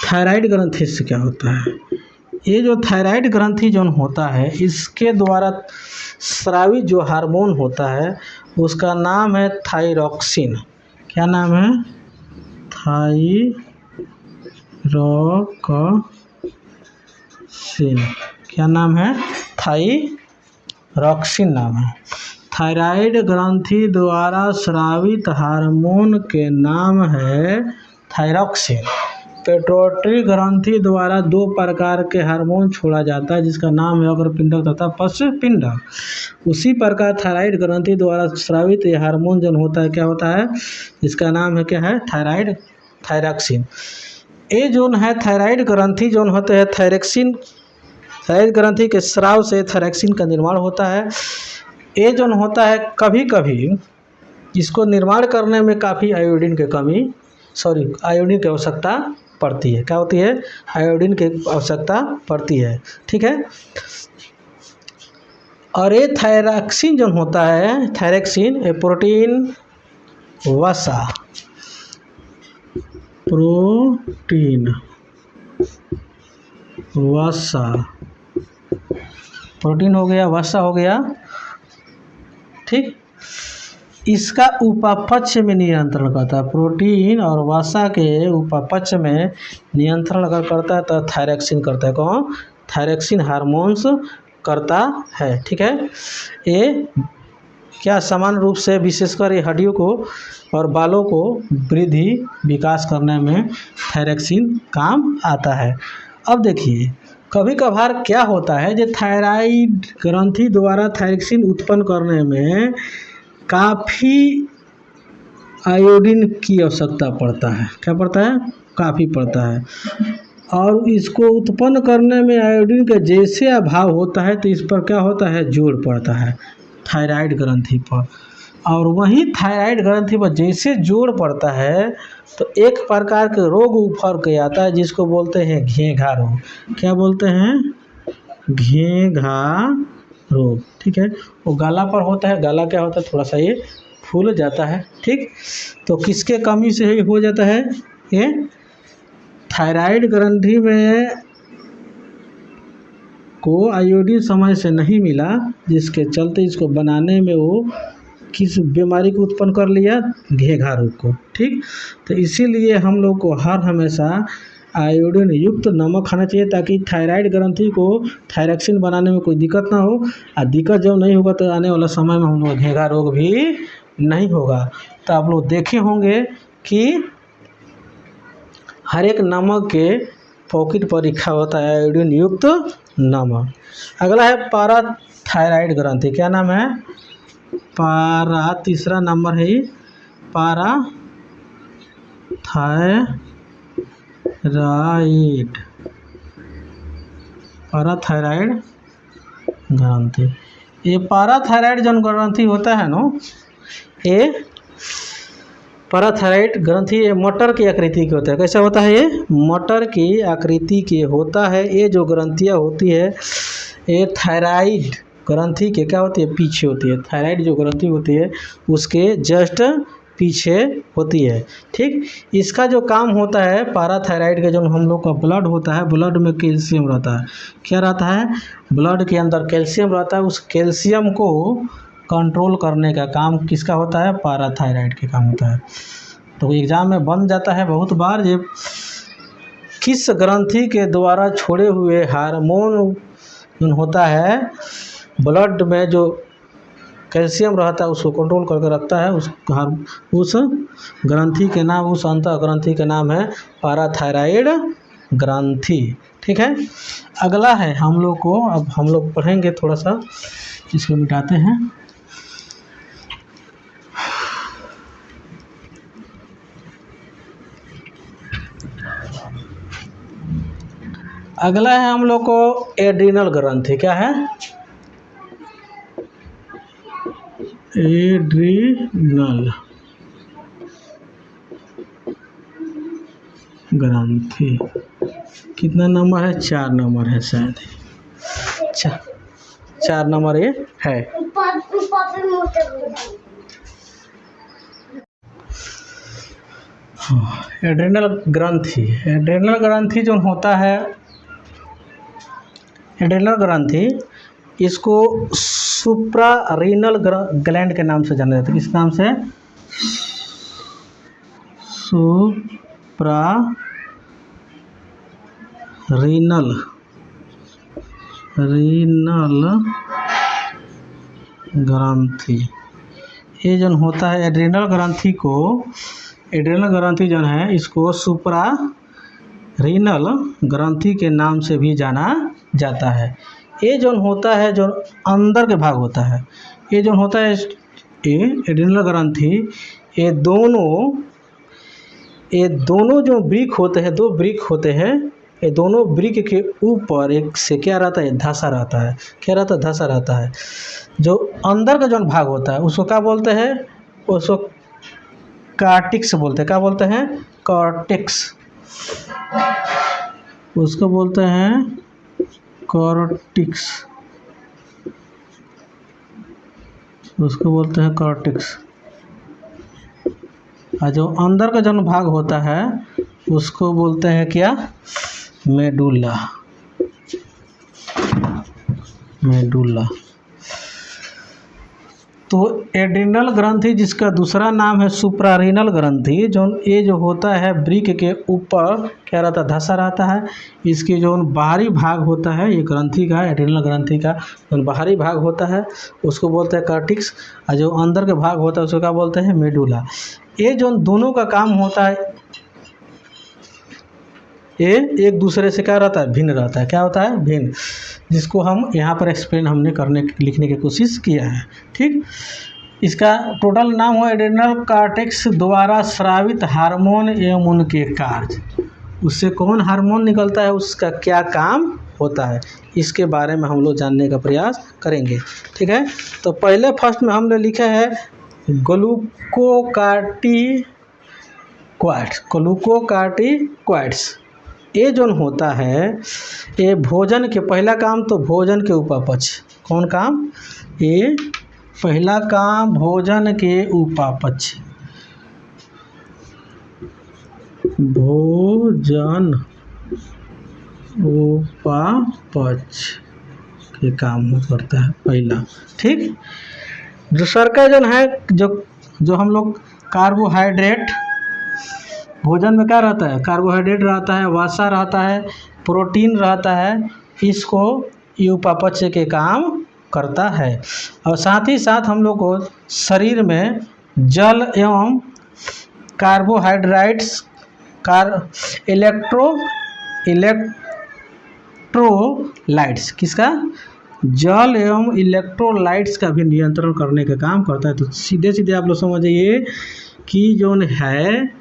थायराइड ग्रंथि से क्या होता है, ये जो थायराइड ग्रंथि जो होता है इसके द्वारा स्रावित जो हार्मोन होता है उसका नाम है थायरॉक्सिन। क्या नाम है, थायरॉक्सिन। क्या नाम है, थायरॉक्सिन नाम है। थायराइड ग्रंथि द्वारा स्रावित हार्मोन के नाम है थायरॉक्सिन। पिट्यूटरी ग्रंथि द्वारा दो प्रकार के हार्मोन छोड़ा जाता है जिसका नाम है अग्रपिंडक तथा पश्च पिंडक। उसी प्रकार थायराइड ग्रंथि द्वारा स्रावित ये हार्मोन जो होता है क्या होता है, इसका नाम है क्या है, थायरॉक्सिन। ये जो है थायराइड ग्रंथि जो होते हैं थायरॉक्सिन, थायराइड ग्रंथि के स्राव से थायरॉक्सिन का निर्माण होता है। ये जो होता है कभी कभी इसको निर्माण करने में काफ़ी आयोडीन की आवश्यकता पड़ती है। क्या होती है, आयोडीन की आवश्यकता पड़ती है। ठीक है, और ये थायरॉक्सिन जो होता है, थायरॉक्सिन ये प्रोटीन हो गया, वसा हो गया। ठीक, इसका उपापचय में नियंत्रण करता है। प्रोटीन और वसा के उपापचय में नियंत्रण अगर करता है तो थायरॉक्सिन करता है। कौन, थायरॉक्सिन हार्मोन्स करता है। ठीक है, ये क्या समान रूप से विशेषकर ये हड्डियों को और बालों को वृद्धि विकास करने में थायरॉक्सिन काम आता है। अब देखिए कभी कभार क्या होता है जो थायराइड ग्रंथि द्वारा थायरॉक्सिन उत्पन्न करने में काफ़ी आयोडीन की आवश्यकता पड़ता है। क्या पड़ता है, काफ़ी पड़ता है। और इसको उत्पन्न करने में आयोडीन का जैसे अभाव होता है तो इस पर क्या होता है, जोर पड़ता है थायराइड ग्रंथि पर। और वहीं थायराइड ग्रंथि पर जैसे जोर पड़ता है तो एक प्रकार के रोग उभर के आता है जिसको बोलते हैं घेंघा रोग। क्या बोलते हैं, घेंघा रोग। ठीक है, वो गला पर होता है। गला क्या होता है, थोड़ा सा ये फूल जाता है। ठीक, तो किसके कमी से ही हो जाता है, ये थायराइड ग्रंथि में को आयोडीन समय से नहीं मिला जिसके चलते इसको बनाने में वो किस बीमारी को उत्पन्न कर लिया, घेंघा रोग को। ठीक, तो इसीलिए हम लोग को हर हमेशा आयोडीन युक्त नमक खाना चाहिए ताकि थायराइड ग्रंथि को थायरॉक्सिन बनाने में कोई दिक्कत ना हो। और दिक्कत जब नहीं होगा तो आने वाला समय में हम लोग घेंघा रोग भी नहीं होगा। तो आप लोग देखे होंगे कि हर एक नमक के पॉकेट पर लिखा होता है आयोडीन युक्त नमक। अगला है पाराथायराइड ग्रंथि। क्या नाम है, तीसरा नंबर है पाराथायराइड ग्रंथि। ये पाराथायराइड जो ग्रंथि होता है ना, ये पाराथायराइड ग्रंथि ये मटर की आकृति की होता है। कैसा होता है, ये मटर की आकृति के होता है। ये जो ग्रंथियाँ होती है ये थायराइड ग्रंथि के क्या होती है, पीछे होती है। थायराइड जो ग्रंथि होती है उसके जस्ट पीछे होती है। ठीक, इसका जो काम होता है पैराथायराइड का, जो हम लोग का ब्लड होता है, ब्लड में कैल्शियम रहता है। क्या रहता है, ब्लड के अंदर कैल्शियम रहता है। उस कैल्शियम को कंट्रोल करने का काम किसका होता है, पैराथायराइड के काम होता है। तो एग्ज़ाम में बन जाता है बहुत बार, ये किस ग्रंथि के द्वारा छोड़े हुए हार्मोन होता है, ब्लड में जो कैल्शियम रहता है उसको कंट्रोल करके रखता है, उस ग्रंथि के नाम, उस अंतः ग्रंथि का नाम है पैराथायराइड ग्रंथि। ठीक है, अगला है हम लोग को, अब हम लोग पढ़ेंगे थोड़ा सा, इसको मिटाते हैं। अगला है हम लोग को एड्रिनल ग्रंथि। क्या है, एड्रिनल ग्रंथि। कितना नंबर है, 4 नंबर है शायद, 4 नंबर ये है। एड्रिनल ग्रंथि, एड्रिनल ग्रंथि जो होता है, एड्रिनल ग्रंथि इसको सुप्रारीनल ग्लैंड के नाम से जाना जाता है। किस नाम से, सुप्रारीनल ग्रंथि। ये जो होता है एड्रिनल ग्रंथि को, एड्रिनल ग्रंथि जो है इसको सुप्रारीनल ग्रंथि के नाम से भी जाना जाता है। ये जो होता है, जो अंदर के भाग होता है, ये जो होता है ये एड्रिनल ग्रंथि, ये दोनों जो ब्रिक होते हैं, 2 ब्रिक होते हैं, ये दोनों ब्रिक के ऊपर एक से क्या रहता है, धसा रहता है। क्या रहता है, धसा रहता है। जो अंदर का जो भाग होता है उसको क्या बोलते हैं, उसको कार्टिक्स बोलते हैं। क्या बोलते हैं, कॉर्टेक्स, उसको बोलते हैं कॉर्टिक्स, उसको बोलते हैं कॉर्टिक्स। और जो अंदर का जो भाग होता है उसको बोलते हैं क्या, मेडुला, मेडुला। तो एड्रिनल ग्रंथि जिसका दूसरा नाम है सुप्रारीनल ग्रंथि, जो ये जो होता है ब्रिक के ऊपर क्या रहता है, धसा रहता है। इसके जो बाहरी भाग होता है, ये ग्रंथि का, एड्रिनल ग्रंथि का जो बाहरी भाग होता है उसको बोलते हैं कार्टिक्स, और जो अंदर के भाग होता है उसको क्या बोलते हैं, मेडुला। ये जो दोनों का काम होता है, ये एक दूसरे से क्या रहता है, भिन्न रहता है। क्या होता है, भिन्न, जिसको हम यहाँ पर एक्सप्लेन हमने लिखने की कोशिश किया है। ठीक, इसका टोटल नाम हो एड्रिनल कॉर्टेक्स द्वारा स्रावित हार्मोन एवं उनके कार्य। उससे कौन हार्मोन निकलता है, उसका क्या काम होता है, इसके बारे में हम लोग जानने का प्रयास करेंगे। ठीक है, तो पहले फर्स्ट में हमने लिखा है ग्लूकोकार्टिक्वाइड्स। ये जो होता है, ये भोजन के, पहला काम तो भोजन के उपापचय। कौन काम, ये पहला काम भोजन के उपापचय, भोजन उपापचय के काम करता है पहला। ठीक, दूसरा का जो है, जो हम लोग कार्बोहाइड्रेट, भोजन में क्या रहता है, कार्बोहाइड्रेट रहता है, वसा रहता है, प्रोटीन रहता है, इसको ये उपापचय के काम करता है। और साथ ही साथ हम लोग को शरीर में जल एवं कार्बोहाइड्रेट्स, इलेक्ट्रोलाइट्स, किसका, जल एवं इलेक्ट्रोलाइट्स का भी नियंत्रण करने का काम करता है। तो सीधे सीधे आप लोग समझिए कि जो है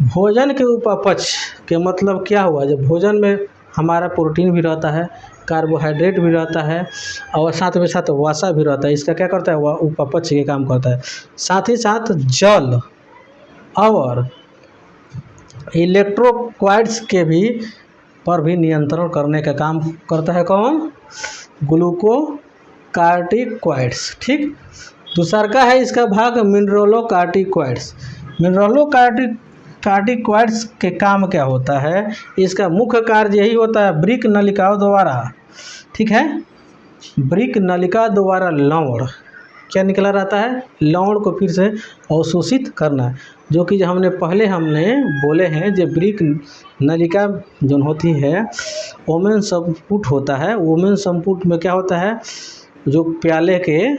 भोजन के उपापचय के मतलब क्या हुआ, जब भोजन में हमारा प्रोटीन भी रहता है, कार्बोहाइड्रेट भी रहता है, और साथ में साथ वसा भी रहता है, इसका क्या करता है, वह उपापचय के काम करता है। साथ ही साथ जल और इलेक्ट्रोक्वाइड्स के भी पर भी नियंत्रण करने का काम करता है। कौन, ग्लूकोकार्टिकॉइड्स। ठीक, दूसरा का है इसका भाग मिनरलोकार्टिकॉइड्स। मिनरलोकार्टिकॉइड्स के काम क्या होता है, इसका मुख्य कार्य यही होता है वृक्क नलिकाओं द्वारा, ठीक है, वृक्क नलिका द्वारा लवण क्या निकला रहता है, लवण को फिर से अवशोषित करना, जो कि हमने बोले हैं जो वृक्क नलिका जो होती है ओमेन संपुट होता है। ओमेन संपुट में क्या होता है, जो प्याले के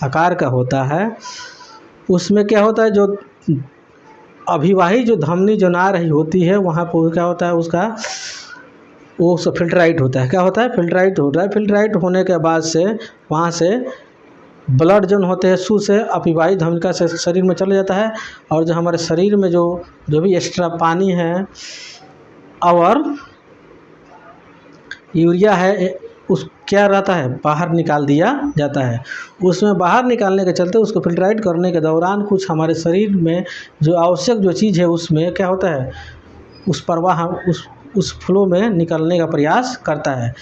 आकार का होता है, उसमें क्या होता है, जो अभिवाही जो धमनी जो ना रही होती है वहाँ पर क्या होता है, उसका वो सब फिल्टराइट होता है। क्या होता है, फिल्टराइट होता है। फिल्टराइट होने के बाद से वहाँ से ब्लड जो होते हैं सू से अभिवाही धमनिका से शरीर में चले जाता है, और जो हमारे शरीर में जो भी एक्स्ट्रा पानी है और यूरिया है उस क्या रहता है, बाहर निकाल दिया जाता है। उसमें बाहर निकालने के चलते उसको फिल्टराइट करने के दौरान कुछ हमारे शरीर में जो आवश्यक जो चीज़ है उसमें क्या होता है, उस प्रवाह उस फ्लो में निकलने का प्रयास करता है।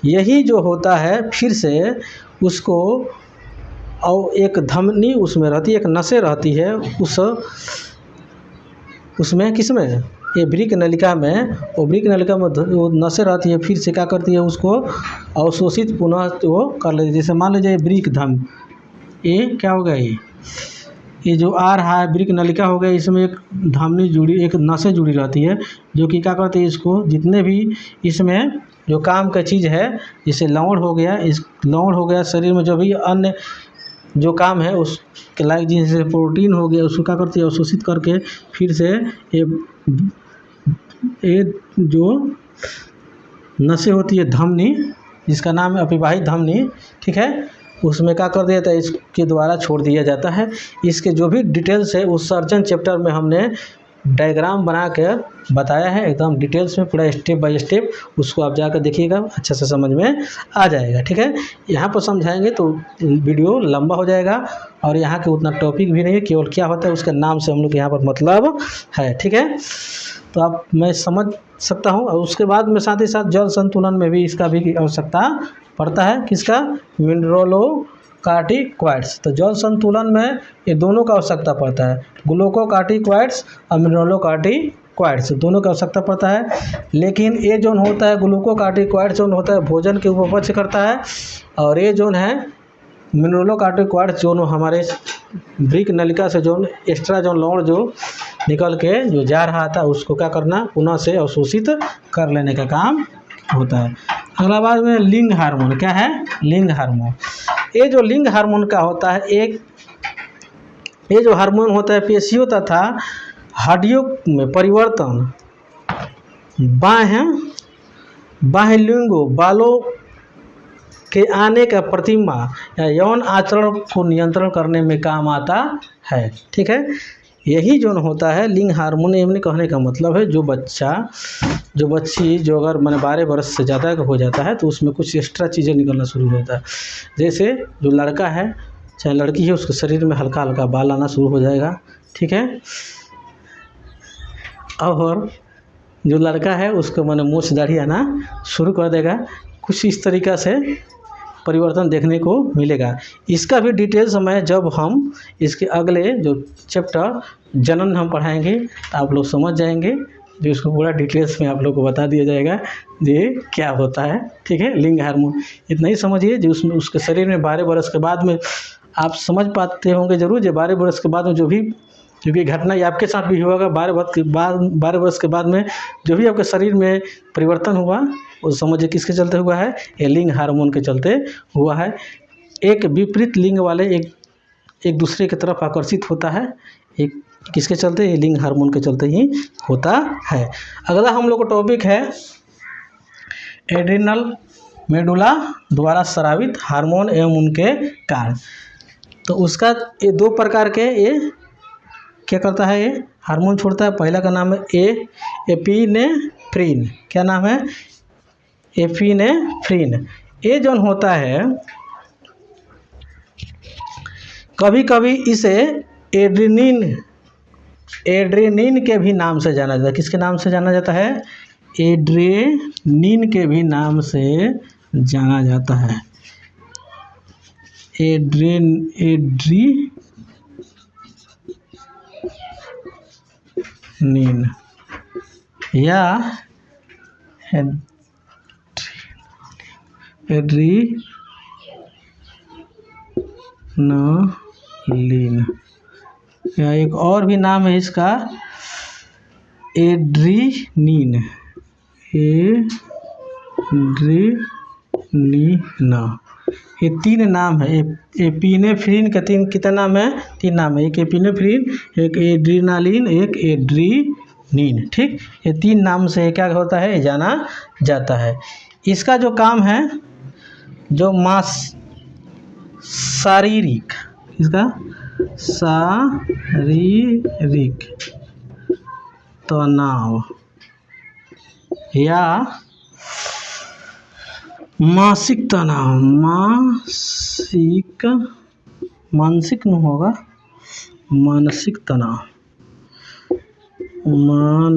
यही जो होता है फिर से उसको, और एक धमनी उसमें रहती है, एक नसें रहती है उसमें किसमें, ये वृक्क नलिका में, वो वृक्क नलिका में वो नसें रहती है, फिर से क्या करती है, उसको अवशोषित पुनः वो कर लेती है। जैसे मान लीजिए वृक्क धम, ये क्या हो गया, ये जो आ रहा है वृक्क नलिका हो गया, इसमें एक धमनी जुड़ी, एक नसें जुड़ी रहती है, जो कि क्या करती है, इसको जितने भी इसमें जो काम का चीज़ है, जैसे लवण हो गया, इस लवण हो गया, शरीर में जो भी अन्य जो काम है उसके लायक, जैसे प्रोटीन हो गया, उसको क्या करती है, अवशोषित करके फिर से ये जो नसें होती है धमनी, जिसका नाम है अभिवाही धमनी, ठीक है, उसमें क्या कर दिया जाता है, इसके द्वारा छोड़ दिया जाता है। इसके जो भी डिटेल्स है उस सर्जन चैप्टर में हमने डायग्राम बना कर बताया है, एकदम डिटेल्स में पूरा स्टेप बाय स्टेप, उसको आप जाकर देखिएगा, अच्छा से समझ में आ जाएगा। ठीक है, यहाँ पर समझाएंगे तो वीडियो लंबा हो जाएगा, और यहाँ के उतना टॉपिक भी नहीं है, केवल क्या होता है उसके नाम से हम लोग यहाँ पर मतलब है। ठीक है, तो आप मैं समझ सकता हूँ। और उसके बाद में साथ ही साथ जल संतुलन में भी इसका भी आवश्यकता पड़ता है, किसका, मिनरलोकार्टिकॉइड्स। तो जल संतुलन में ये दोनों का आवश्यकता पड़ता है, ग्लूकोकार्टिकॉइड्स और मिनरलोकार्टिकॉइड्स दोनों का आवश्यकता पड़ता है। लेकिन ये जो होता है ग्लूकोकार्टिकॉइड्स जो होता है भोजन के उपपक्ष करता है, और ये जो है मिनरलोकार्टिकॉइड्स जो हमारे वृक्क नलिका से जो एक्स्ट्रा जो लवण जो निकल के जो जा रहा था उसको क्या करना, पुनः से अवशोषित कर लेने का काम होता है। अगला बात में लिंग हार्मोन, क्या है, लिंग हार्मोन। ये जो लिंग हार्मोन का होता है, ये जो हार्मोन होता है पेशियों तथा हड्डियों में परिवर्तन, बाह्य लिंगों बालों के आने का प्रतिमा या यौन आचरण को नियंत्रण करने में काम आता है। ठीक है, यही जो होता है लिंग हार्मोन, एमने कहने का मतलब है जो बच्ची जो अगर मैंने 12 वर्ष से ज़्यादा का हो जाता है तो उसमें कुछ एक्स्ट्रा चीज़ें निकलना शुरू होता है। जैसे जो लड़का है चाहे लड़की है, उसके शरीर में हल्का हल्का बाल आना शुरू हो जाएगा। ठीक है, और जो लड़का है उसको मैंने मूछ दाढ़ी आना शुरू कर देगा। कुछ इस तरीक़ा से परिवर्तन देखने को मिलेगा। इसका भी डिटेल्स मैं जब हम इसके अगले जो चैप्टर जनन हम पढ़ाएंगे तो आप लोग समझ जाएंगे, जो इसको पूरा डिटेल्स में आप लोग को बता दिया जाएगा ये क्या होता है। ठीक है, लिंग हार्मोन इतना ही समझिए, जो उसमें उसके शरीर में 12 वर्ष के बाद में आप समझ पाते होंगे ज़रूर, जो 12 वर्ष के बाद में जो भी क्योंकि घटना ये आपके साथ भी होगा, 12 वर्ष के बाद में जो भी आपके शरीर में परिवर्तन हुआ वो समझिए किसके चलते हुआ है, ये लिंग हार्मोन के चलते हुआ है। एक विपरीत लिंग वाले एक दूसरे की तरफ आकर्षित होता है, एक किसके चलते, ये लिंग हार्मोन के चलते ही होता है। अगला हम लोग का टॉपिक है एड्रिनल मेडुला द्वारा स्रावित हार्मोन एवं उनके कार्य। तो उसका ये 2 प्रकार के ये क्या करता है, ये हार्मोन छोड़ता है। पहला का नाम है एपिनेफ्रिन, क्या नाम है, एपिनेफ्रिन। ये जो होता है कभी कभी इसे एड्रेनिन के भी नाम से जाना जाता है। किसके नाम से जाना जाता है, एड्रेनिन के भी नाम से जाना जाता है। एड्रीनीन या एड्रीनलिन, या एक और भी नाम है इसका एड्रीनीन, एड्रीनीन। ये 3 नाम है। एपिनेफ्रिन का कितना नाम है? 3 नाम है। एक एपिनेफ्रिन, एक एड्रीनालिन, एक एड्रीनीन। ठीक, ये 3 नाम से क्या होता है, जाना जाता है। इसका जो काम है, जो शारीरिक, इसका शारीरिक तनाव या मानसिक तनाव, मानसिक नहीं होगा, मानसिक तनाव,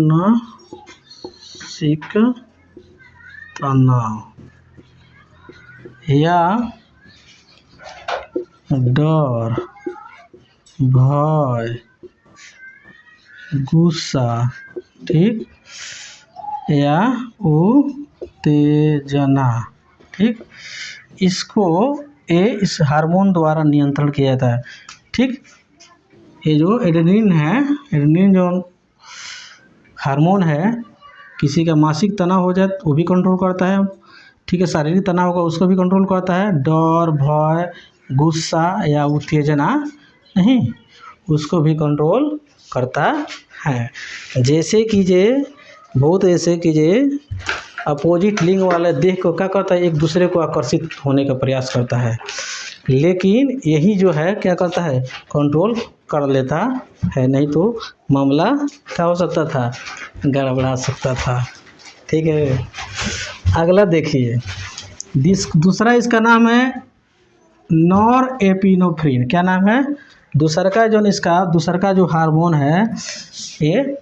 मानसिक तनाव या डर, भय, गुस्सा, ठीक, या उत्तेजना, ठीक, इसको इस हार्मोन द्वारा नियंत्रण किया जाता है। ठीक, ये जो एड्रेनलिन है, एड्रेनलिन जो हार्मोन है, किसी का मानसिक तनाव हो जाए तो वो भी कंट्रोल करता है। ठीक है, शारीरिक तनाव होगा उसको भी कंट्रोल करता है। डर, भय, गुस्सा या उत्तेजना नहीं, उसको भी कंट्रोल करता है। जैसे कीजिए, बहुत ऐसे कीजिए, अपोजिट लिंग वाले देह को क्या करता है, एक दूसरे को आकर्षित होने का प्रयास करता है, लेकिन यही जो है क्या करता है, कंट्रोल कर लेता है, नहीं तो मामला क्या हो सकता था, गड़बड़ा सकता था। ठीक है, अगला देखिए, दूसरा इसका नाम है नॉरएपिनेफ्रिन। क्या नाम है? दूसरा का जो हार्मोन है, ये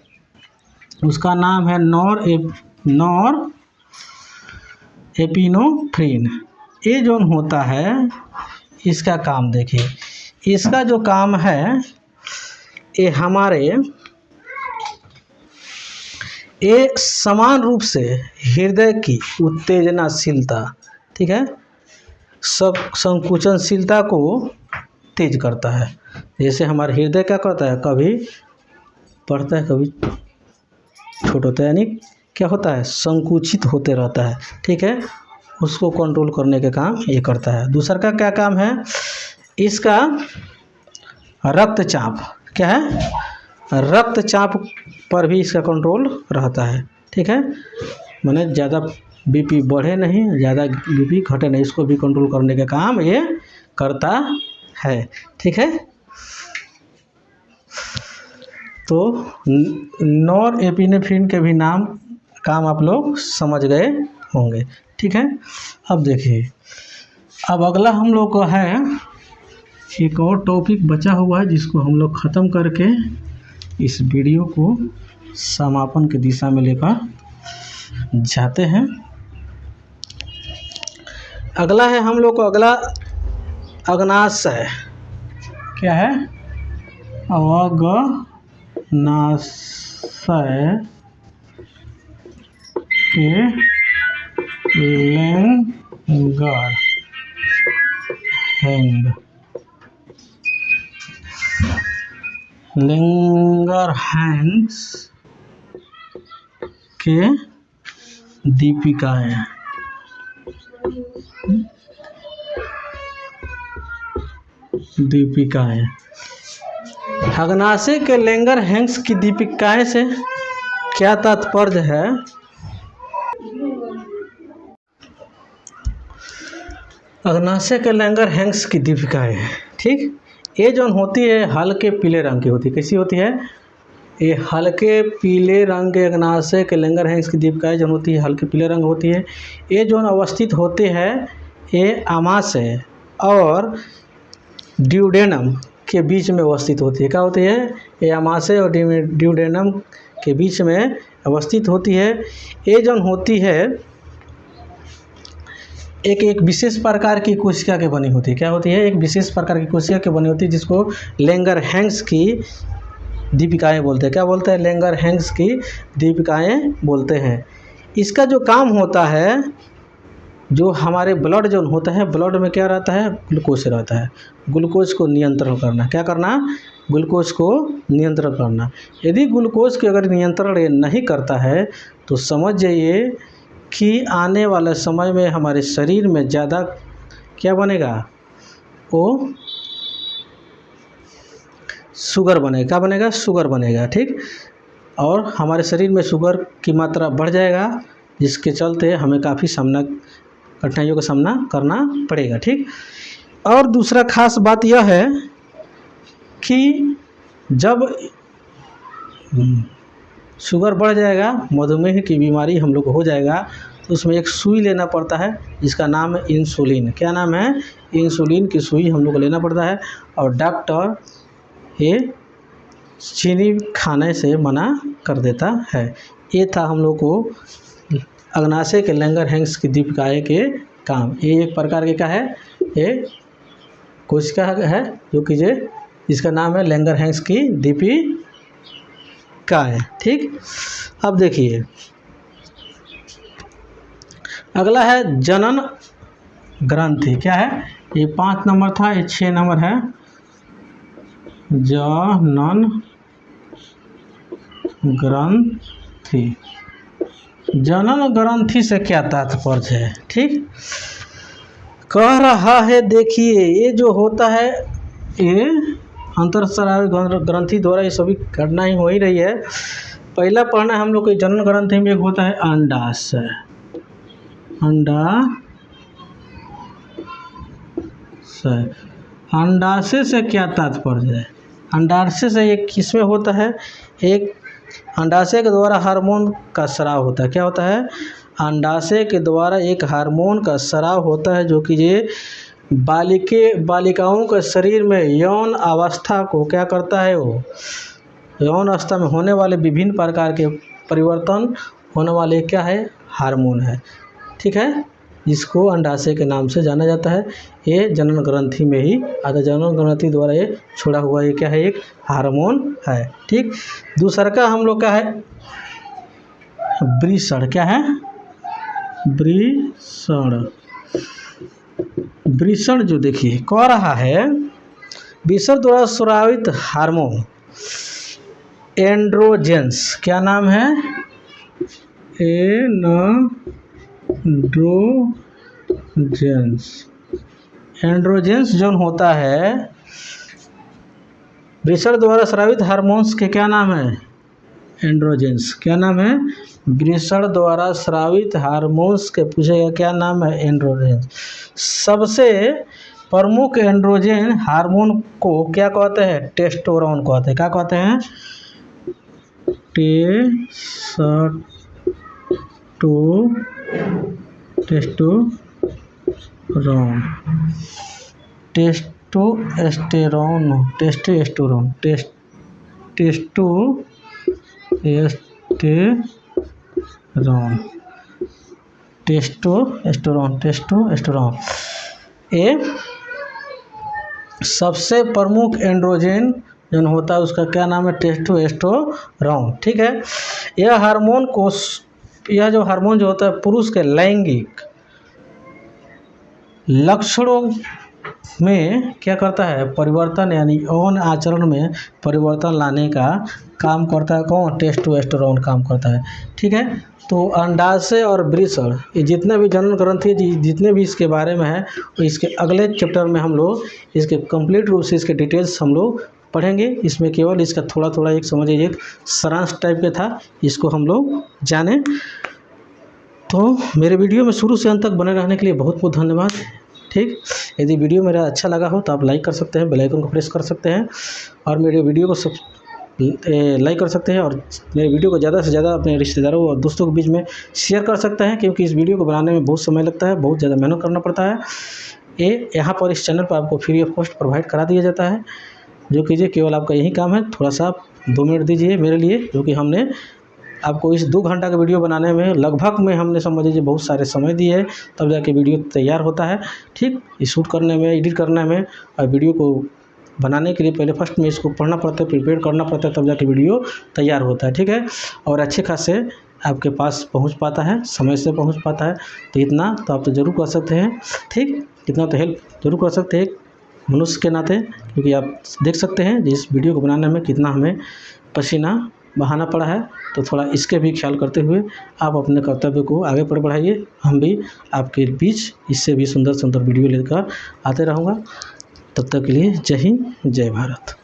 उसका नाम है नॉरएपिनेफ्रिन। ये जो होता है, इसका काम देखिए, इसका जो काम है, ये हमारे ये समान रूप से हृदय की उत्तेजनाशीलता, ठीक है, सब संकुचनशीलता को तेज करता है। जैसे हमारा हृदय क्या करता है, कभी बढ़ता है कभी छोटा होता है, यानी क्या होता है, संकुचित होते रहता है। ठीक है, उसको कंट्रोल करने का काम ये करता है। दूसरा का क्या काम है, इसका रक्तचाप, क्या है, रक्तचाप पर भी इसका कंट्रोल रहता है। ठीक है, माने ज़्यादा बीपी बढ़े नहीं, ज़्यादा बीपी घटे नहीं, इसको भी कंट्रोल करने का काम ये करता है। ठीक है, तो नॉरएपिनेफ्रिन के भी काम आप लोग समझ गए होंगे। ठीक है, अब देखिए, अब अगला हम लोग को है एक और टॉपिक बचा हुआ है, जिसको हम लोग ख़त्म करके इस वीडियो को समापन की दिशा में लेकर जाते हैं। अगला है हम लोग को, अगला अग्नाशय, क्या है, अग्नाशय के लैंगरहैंस के दीपिकाएं, अग्नाशय के लैंगरहैंस की दीपिकाएं से क्या तात्पर्य है? अग्नाशय के लैंगरहैंस की दीपिकाएं, ठीक, ये जो होती है हल्के पीले रंग की होती है। कैसी होती है? ये हल्के पीले रंग के अग्नाशय के लैंगरहैंस की दीपिकाएं जो होती है हल्के पीले रंग होती है। ये जो अवस्थित होते हैं, ये आमाशय और ड्यूडेनम के बीच में अवस्थित होती है। क्या होती है? ये आमाशय और ड्यूडेनम के बीच में अवस्थित होती है। ये जो होती है, एक एक विशेष प्रकार की कोशिका के बनी होती है। क्या होती है? एक विशेष प्रकार की कोशिका के बनी होती है जिसको लैंगरहैंस की दीपिकाएँ बोलते हैं। क्या बोलते हैं? लैंगरहैंस की दीपिकाएँ बोलते हैं। इसका जो काम होता है, जो हमारे ब्लड जो होता है, ब्लड में क्या रहता है? ग्लूकोज रहता है। ग्लूकोज को नियंत्रण करना। क्या करना? ग्लूकोज को नियंत्रण करना। यदि ग्लूकोज के अगर नियंत्रण ये नहीं करता है तो समझ जाइए कि आने वाले समय में हमारे शरीर में ज़्यादा क्या बनेगा? वो शुगर बनेगा। क्या बनेगा? शुगर बनेगा। ठीक। और हमारे शरीर में शुगर की मात्रा बढ़ जाएगा, जिसके चलते हमें काफ़ी कठिनाइयों का सामना करना पड़ेगा। ठीक। और दूसरा खास बात यह है कि जब शुगर बढ़ जाएगा, मधुमेह की बीमारी हम लोग को हो जाएगा, तो उसमें एक सुई लेना पड़ता है जिसका नाम है इंसुलिन। क्या नाम है? इंसुलिन की सुई हम लोग को लेना पड़ता है। और डॉक्टर ये चीनी खाने से मना कर देता है। ये था हम लोग को अग्नाशय के लैंगरहैंस की दीपिकाएँ के काम। ये एक प्रकार के क्या है? ये कोशिका है जो कि जिसका नाम है लैंगरहैंस की दीपिकाएँ। ठीक। अब देखिए अगला है जनन ग्रंथि। क्या है? ये 5 नंबर था, ये 6 नंबर है। जनन ग्रंथि। जनन ग्रंथि से क्या तात्पर्य है? ठीक। कह रहा है, देखिए ये जो होता है ये अंतःस्रावी ग्रंथि द्वारा ये सभी घटनाएं हो ही रही है। पहला पढ़ना है हम लोग को जनन ग्रंथि में एक होता है अंडाशय। अंडाशय से क्या तात्पर्य है? अंडाशय से एक किसमें होता है? एक अंडाशय के द्वारा हार्मोन का स्राव होता है। क्या होता है? अंडाशय के द्वारा एक हार्मोन का स्राव होता है जो कि ये बालिकाओं के शरीर में यौन अवस्था को क्या करता है? वो यौन अवस्था में होने वाले विभिन्न प्रकार के परिवर्तन होने वाले क्या है? हार्मोन है। ठीक है, जिसको अंडाशय के नाम से जाना जाता है। ये जनन ग्रंथि में ही आता। जनन ग्रंथि द्वारा ये छोड़ा हुआ ये क्या है? एक हार्मोन है। ठीक। दूसरा का हम लोग क्या है? वृषण। क्या है? वृषण। वृषण जो देखिए कह रहा है, वृषण द्वारा स्रावित हार्मोन एंड्रोजेंस। क्या नाम है? एंड्रोजेंस जो होता है, वृषण द्वारा स्रावित हार्मोन्स के क्या नाम है? एंड्रोजेंस। क्या नाम है? वृषण द्वारा स्रावित हार्मोन्स के पूछेगा क्या नाम है? एंड्रोजेंस। सबसे प्रमुख एंड्रोजन हार्मोन को क्या कहते हैं? टेस्टोस्टेरोन कहते हैं। क्या कहते हैं? टेस्टोस्टेरोन। ये सबसे प्रमुख एंड्रोजन जो होता है उसका क्या नाम है? टेस्टोस्टेरोन। ठीक है। यह जो हार्मोन जो होता है पुरुष के लैंगिक लक्षणों में क्या करता है? परिवर्तन, यानी यौन आचरण में परिवर्तन लाने का काम करता है। कौन? टेस्टोस्टेरोन काम करता है। ठीक है। तो अंडाशय और वृषण ये जितने भी जनन ग्रंथि जितने भी इसके बारे में है, इसके अगले चैप्टर में हम लोग इसके कंप्लीट रूप से इसके डिटेल्स हम लोग पढ़ेंगे। इसमें केवल इसका थोड़ा थोड़ा एक समझिए एक सारांश टाइप का था, इसको हम लोग जाने। तो मेरे वीडियो में शुरू से अंत तक बने रहने के लिए बहुत बहुत धन्यवाद। ठीक। यदि वीडियो मेरा अच्छा लगा हो तो आप लाइक कर सकते हैं, बेल आइकन को प्रेस कर सकते हैं और मेरे वीडियो को लाइक कर सकते हैं और मेरे वीडियो को ज़्यादा से ज़्यादा अपने रिश्तेदारों और दोस्तों के बीच में शेयर कर सकते हैं, क्योंकि इस वीडियो को बनाने में बहुत समय लगता है, बहुत ज़्यादा मेहनत करना पड़ता है। ये यहाँ पर इस चैनल पर आपको फ्री ऑफ कॉस्ट प्रोवाइड करा दिया जाता है। जो कीजिए केवल आपका यही काम है, थोड़ा सा 2 मिनट दीजिए मेरे लिए, जो कि हमने आपको इस 2 घंटा का वीडियो बनाने में लगभग में हमने समझ लीजिए बहुत सारे समय दिए है, तब जाके वीडियो तैयार होता है। ठीक, ये शूट करने में, एडिट करने में और वीडियो को बनाने के लिए पहले फर्स्ट में इसको पढ़ना पड़ता है, प्रिपेयर करना पड़ता है, तब जाके वीडियो तैयार होता है। ठीक है, और अच्छे खासे आपके पास पहुंच पाता है, समय से पहुंच पाता है। तो इतना तो आप तो ज़रूर कर सकते हैं। ठीक, इतना तो हेल्प ज़रूर कर सकते हैं मनुष्य के नाते, क्योंकि आप देख सकते हैं इस वीडियो को बनाने में कितना हमें पसीना बहाना पड़ा है। तो थोड़ा इसके भी ख्याल करते हुए आप अपने कर्तव्य को आगे पर बढ़ाइए। हम भी आपके बीच इससे भी सुंदर सुंदर वीडियो लेकर आते रहूँगा। तब तक के लिए जय हिंद, जय भारत।